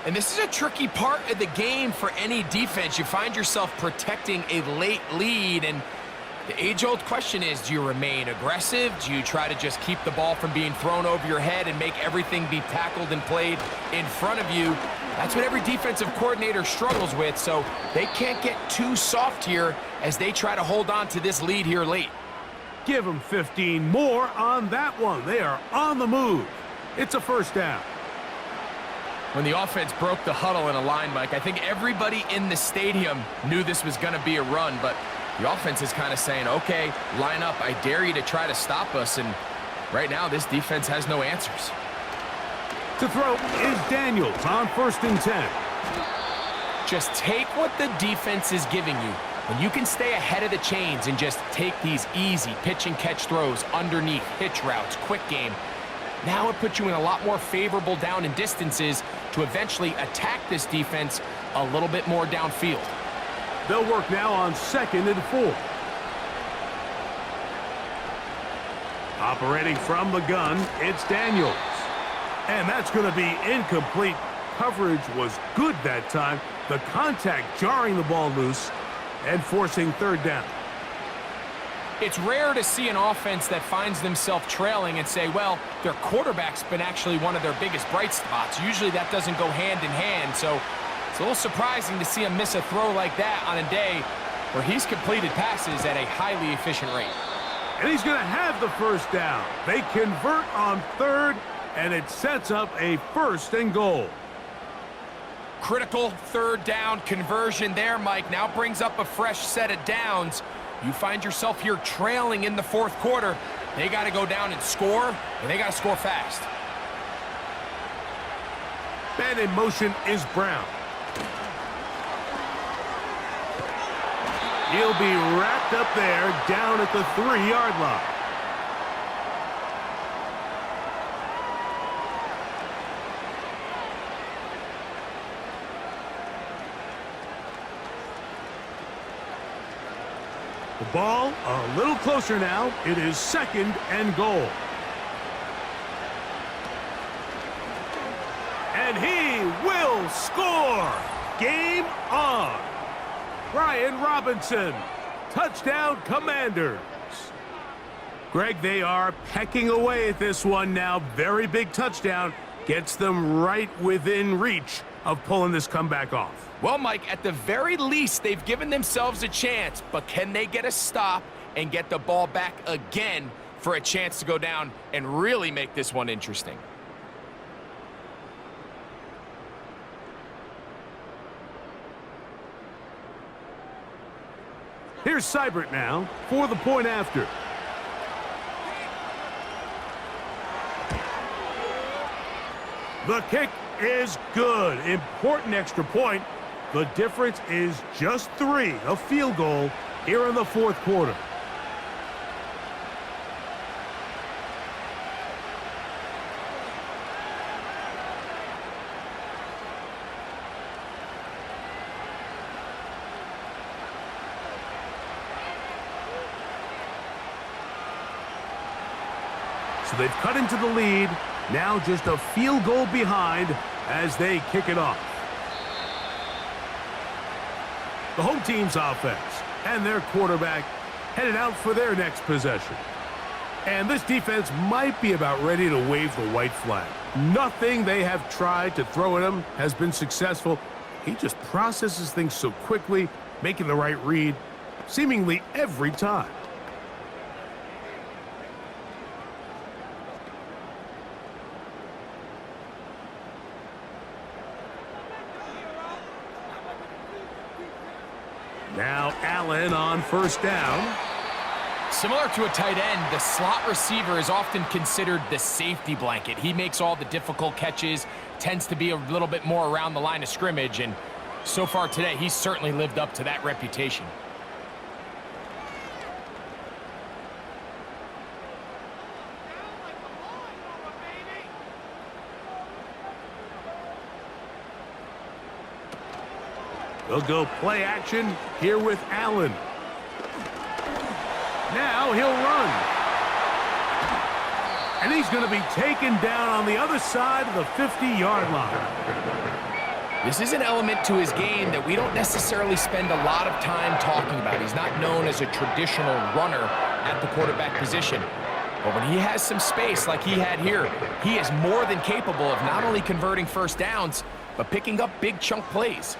And this is a tricky part of the game for any defense. You find yourself protecting a late lead, and the age-old question is, do you remain aggressive? Do you try to just keep the ball from being thrown over your head and make everything be tackled and played in front of you? That's what every defensive coordinator struggles with, so they can't get too soft here as they try to hold on to this lead here late. Give them 15 more on that one. They are on the move. It's a 1st down. When the offense broke the huddle in a line, Mike, I think everybody in the stadium knew this was going to be a run, but the offense is kind of saying, okay, line up. I dare you to try to stop us, and right now this defense has no answers. To throw is Daniels on 1st and 10. Just take what the defense is giving you. When you can stay ahead of the chains and just take these easy pitch and catch throws underneath, hitch routes, quick game, now it puts you in a lot more favorable down and distances to eventually attack this defense a little bit more downfield. They'll work now on 2nd and 4. Operating from the gun, it's Daniels. And that's going to be incomplete. Coverage was good that time. The contact jarring the ball loose and forcing 3rd down. It's rare to see an offense that finds themselves trailing and say, well, their quarterback's been actually one of their biggest bright spots. Usually that doesn't go hand in hand, so it's a little surprising to see him miss a throw like that on a day where he's completed passes at a highly efficient rate. And he's going to have the 1st down. They convert on 3rd, and it sets up a 1st and goal. Critical 3rd down conversion there, Mike. Now brings up a fresh set of downs. You find yourself here trailing in the 4th quarter. They got to go down and score, and they got to score fast. Man in motion is Brown. He'll be wrapped up there down at the 3-yard line. The ball a little closer now. It is 2nd and goal. And he will score. Game on. Brian Robinson. Touchdown Commanders. Greg, they are pecking away at this one now. Very big touchdown. Gets them right within reach of pulling this comeback off. Well, Mike, at the very least, they've given themselves a chance, but can they get a stop and get the ball back again for a chance to go down and really make this one interesting? Here's Seibert now for the point after. The kick is good. Important extra point. The difference is just 3, a field goal here in the 4th quarter. So they've cut into the lead. Now just a field goal behind as they kick it off. The home team's offense and their quarterback headed out for their next possession. And this defense might be about ready to wave the white flag. Nothing they have tried to throw at him has been successful. He just processes things so quickly, making the right read seemingly every time. Now Allen on 1st down. Similar to a tight end, the slot receiver is often considered the safety blanket. He makes all the difficult catches, tends to be a little bit more around the line of scrimmage, and so far today, he's certainly lived up to that reputation. They'll go play action here with Allen. Now he'll run. And he's going to be taken down on the other side of the 50-yard line. This is an element to his game that we don't necessarily spend a lot of time talking about. He's not known as a traditional runner at the quarterback position. But when he has some space like he had here, he is more than capable of not only converting 1st downs, but picking up big chunk plays.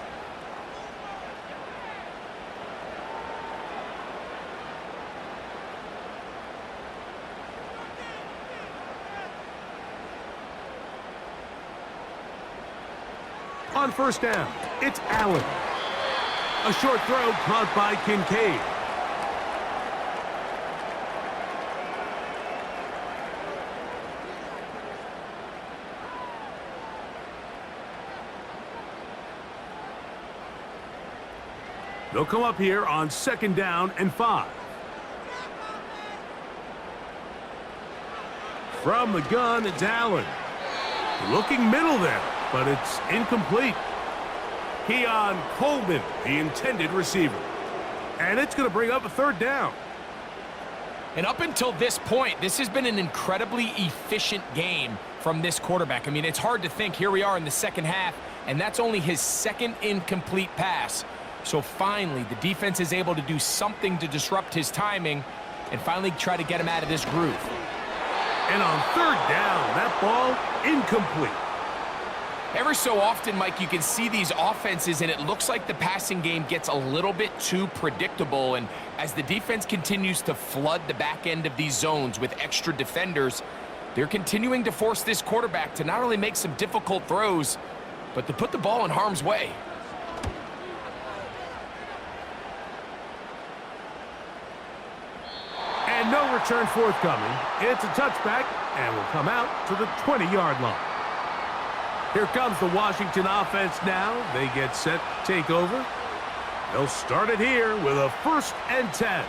On first down, it's Allen. A short throw caught by Kincaid. They'll come up here on 2nd down and 5. From the gun, it's Allen. Looking middle there, but it's incomplete. Keon Coleman, the intended receiver. And it's going to bring up a 3rd down. And up until this point, this has been an incredibly efficient game from this quarterback. I mean, it's hard to think. Here we are in the second half, and that's only his 2nd incomplete pass. So finally, the defense is able to do something to disrupt his timing and finally try to get him out of this groove. And on 3rd down, that ball incomplete. Every so often, Mike, you can see these offenses, and it looks like the passing game gets a little bit too predictable. And as the defense continues to flood the back end of these zones with extra defenders, they're continuing to force this quarterback to not only make some difficult throws, but to put the ball in harm's way. And no return forthcoming. It's a touchback, and will come out to the 20-yard line. Here comes the Washington offense now. They get set to take over. They'll start it here with a 1st and 10.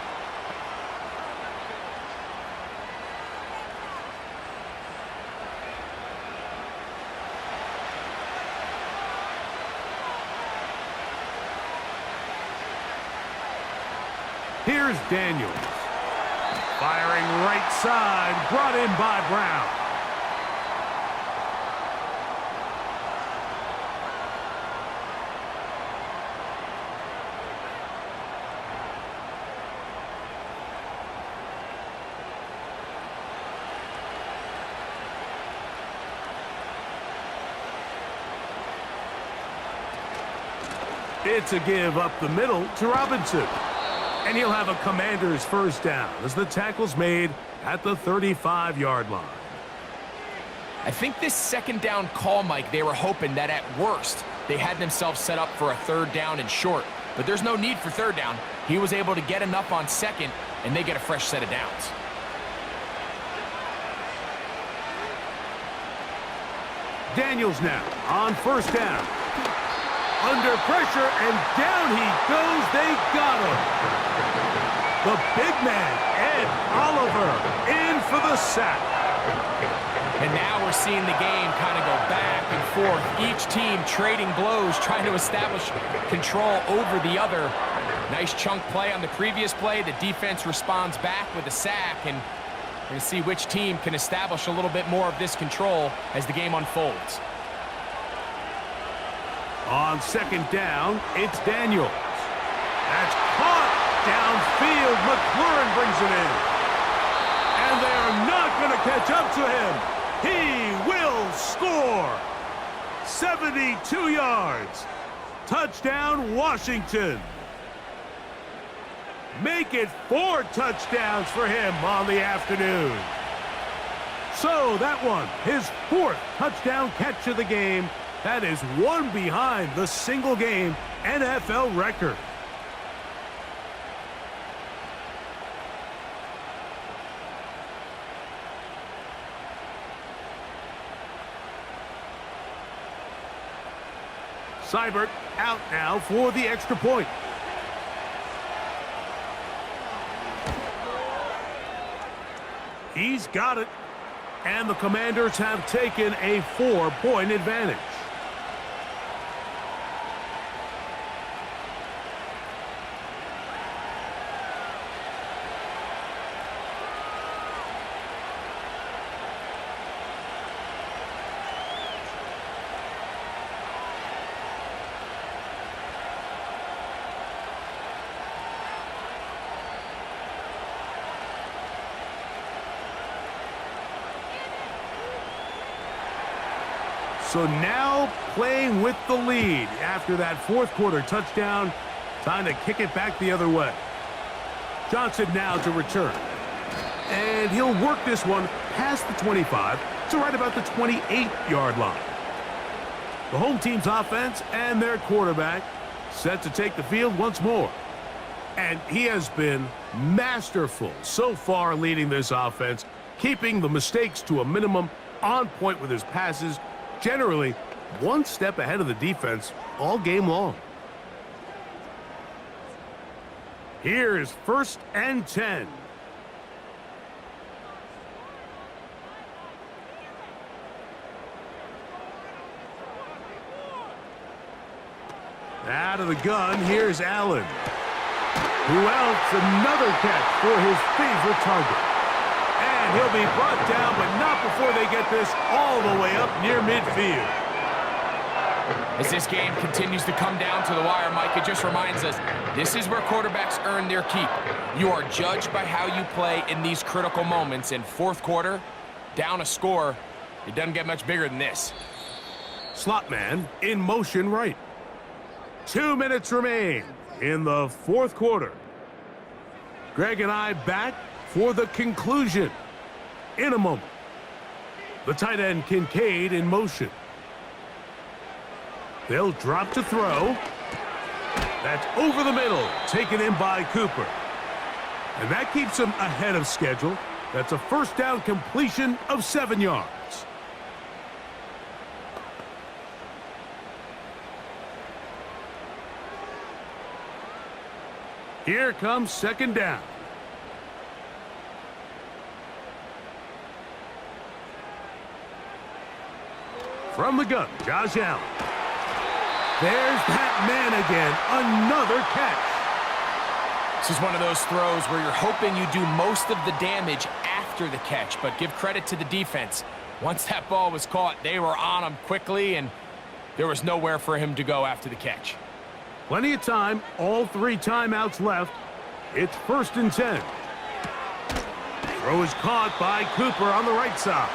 Here's Daniels. Firing right side, brought in by Brown. It's a give up the middle to Robinson. And he'll have a Commander's 1st down as the tackle's made at the 35-yard line. I think this 2nd down call, Mike, they were hoping that at worst they had themselves set up for a 3rd down and short. But there's no need for 3rd down. He was able to get enough on 2nd, and they get a fresh set of downs. Daniels now on 1st down. Under pressure, and down he goes. They got him. The big man, Ed Oliver, in for the sack. And now we're seeing the game kind of go back and forth. Each team trading blows, trying to establish control over the other. Nice chunk play on the previous play. The defense responds back with a sack, and we're going to see which team can establish a little bit more of this control as the game unfolds. On 2nd down, it's Daniels. That's caught downfield. McLaurin brings it in. And they are not going to catch up to him. He will score. 72 yards. Touchdown, Washington. Make it 4 touchdowns for him on the afternoon. So that one, his 4th touchdown catch of the game. That is one behind the single-game NFL record. Seibert out now for the extra point. He's got it. And the Commanders have taken a 4-point advantage. So now playing with the lead after that 4th quarter touchdown. Time to kick it back the other way. Johnson now to return. And he'll work this one past the 25 to right about the 28-yard line. The home team's offense and their quarterback set to take the field once more. And he has been masterful so far leading this offense, keeping the mistakes to a minimum, on point with his passes, generally one step ahead of the defense all game long. Here is 1st and 10. Out of the gun, here's Allen. Who else? Another catch for his favorite target. And he'll be brought down, but not before they get this all the way up near midfield. As this game continues to come down to the wire, Mike, it just reminds us, this is where quarterbacks earn their keep. You are judged by how you play in these critical moments. In fourth quarter, down a score, it doesn't get much bigger than this. Slot man in motion right. 2 minutes remain in the fourth quarter. Greg and I back for the conclusion in a moment. The tight end Kincaid in motion. They'll drop to throw. That's over the middle, taken in by Cooper. And that keeps him ahead of schedule. That's a first down completion of 7 yards. Here comes 2nd down. From the gun, Josh Allen. There's that man again. Another catch. This is one of those throws where you're hoping you do most of the damage after the catch, but give credit to the defense. Once that ball was caught, they were on him quickly, and there was nowhere for him to go after the catch. Plenty of time, all 3 timeouts left. It's 1st and 10. Throw is caught by Cooper on the right side.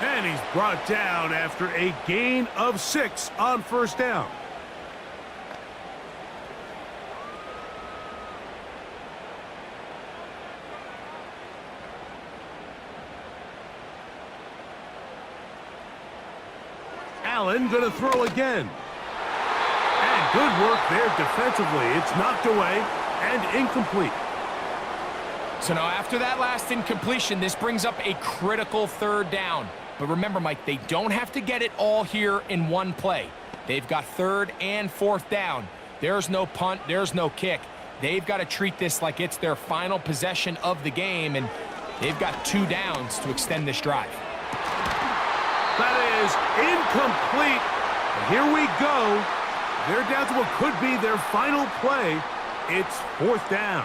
And he's brought down after a gain of 6 on 1st down. Allen gonna throw again. And good work there defensively. It's knocked away and incomplete. So now after that last incompletion, this brings up a critical 3rd down. But remember, Mike, they don't have to get it all here in one play. They've got 3rd and 4th down. There's no punt, there's no kick. They've got to treat this like it's their final possession of the game, and they've got 2 downs to extend this drive. That is incomplete. And here we go. They're down to what could be their final play. It's 4th down.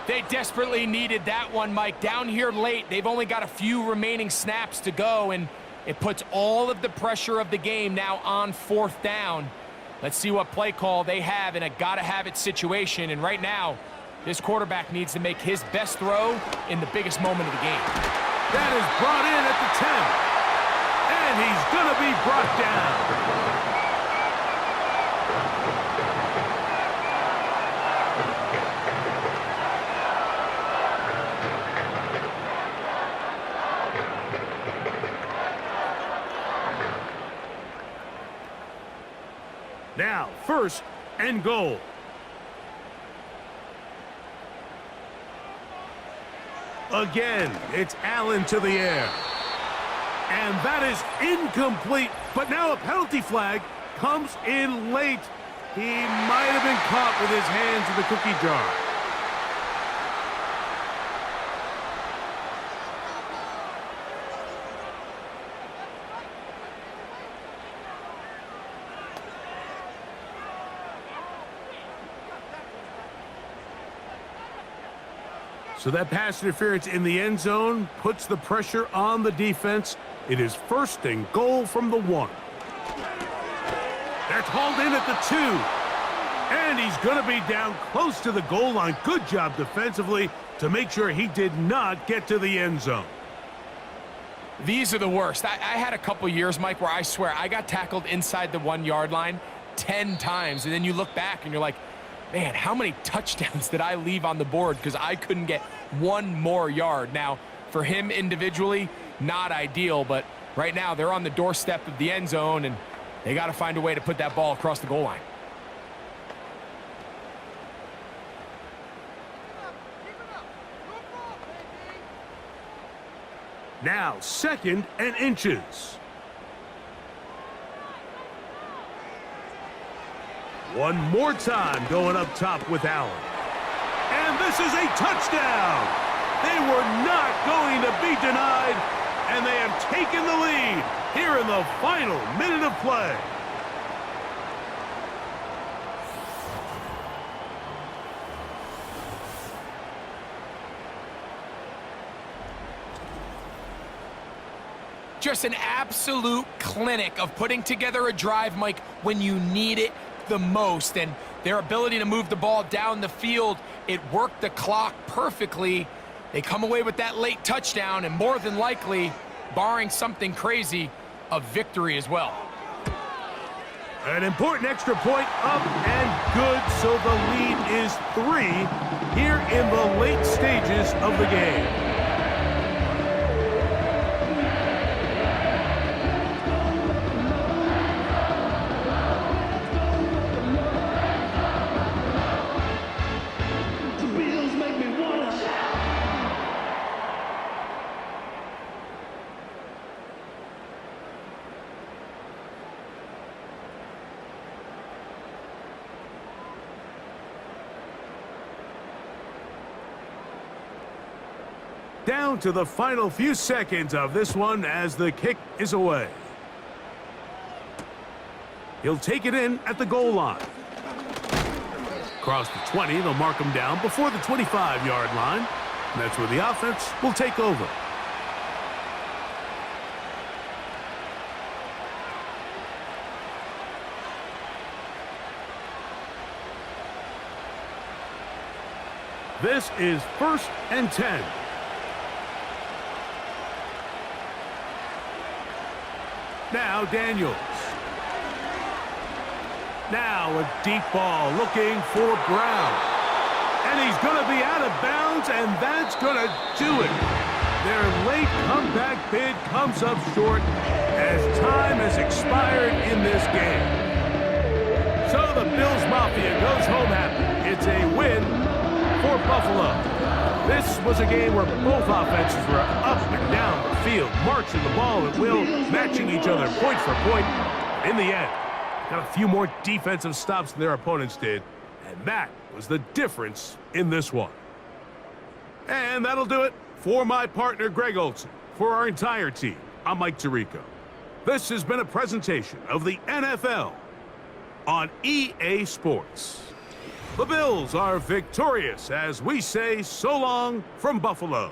They desperately needed that one, Mike. Down here late, they've only got a few remaining snaps to go, and it puts all of the pressure of the game now on 4th down. Let's see what play call they have in a gotta-have-it situation, and right now, this quarterback needs to make his best throw in the biggest moment of the game. That is brought in at the 10, and he's gonna be brought down. Now, 1st and goal. Again, it's Allen to the air. And that is incomplete, but now a penalty flag comes in late. He might have been caught with his hands in the cookie jar. So that pass interference in the end zone puts the pressure on the defense. It is 1st and goal from the 1. That's hauled in at the 2. And he's going to be down close to the goal line. Good job defensively to make sure he did not get to the end zone. These are the worst. I had a couple years, Mike, where I swear I got tackled inside the 1-yard line 10 times. And then you look back and you're like, man, how many touchdowns did I leave on the board because I couldn't get 1 more yard? Now, for him individually, not ideal, but Right now, they're on the doorstep of the end zone, and they got to find a way to put that ball across the goal line. Now 2nd and inches. One more time going up top with Allen. And this is a touchdown. They were not going to be denied, and they have taken the lead here in the final minute of play. Just an absolute clinic of putting together a drive, Mike, when you need it the most. And their ability to move the ball down the field, it worked the clock perfectly. They come away with that late touchdown, and more than likely, barring something crazy, a victory as well. An important extra point up and good, so the lead is 3 here in the late stages of the game. Down to the final few seconds of this one as the kick is away. He'll take it in at the goal line. Across the 20, they'll mark him down before the 25-yard line. And that's where the offense will take over. This is 1st and 10. Now Daniels. Now a deep ball looking for Brown. And he's going to be out of bounds, and that's going to do it. Their late comeback bid comes up short as time has expired in this game. So the Bills Mafia goes home happy. It's a win for Buffalo. This was a game where both offenses were up and down the field, marching the ball at will, matching each other point for point. In the end, got a few more defensive stops than their opponents did, and that was the difference in this one. And that'll do it for my partner, Greg Olson. For our entire team, I'm Mike Tirico. This has been a presentation of the NFL on EA Sports. The Bills are victorious as we say so long from Buffalo.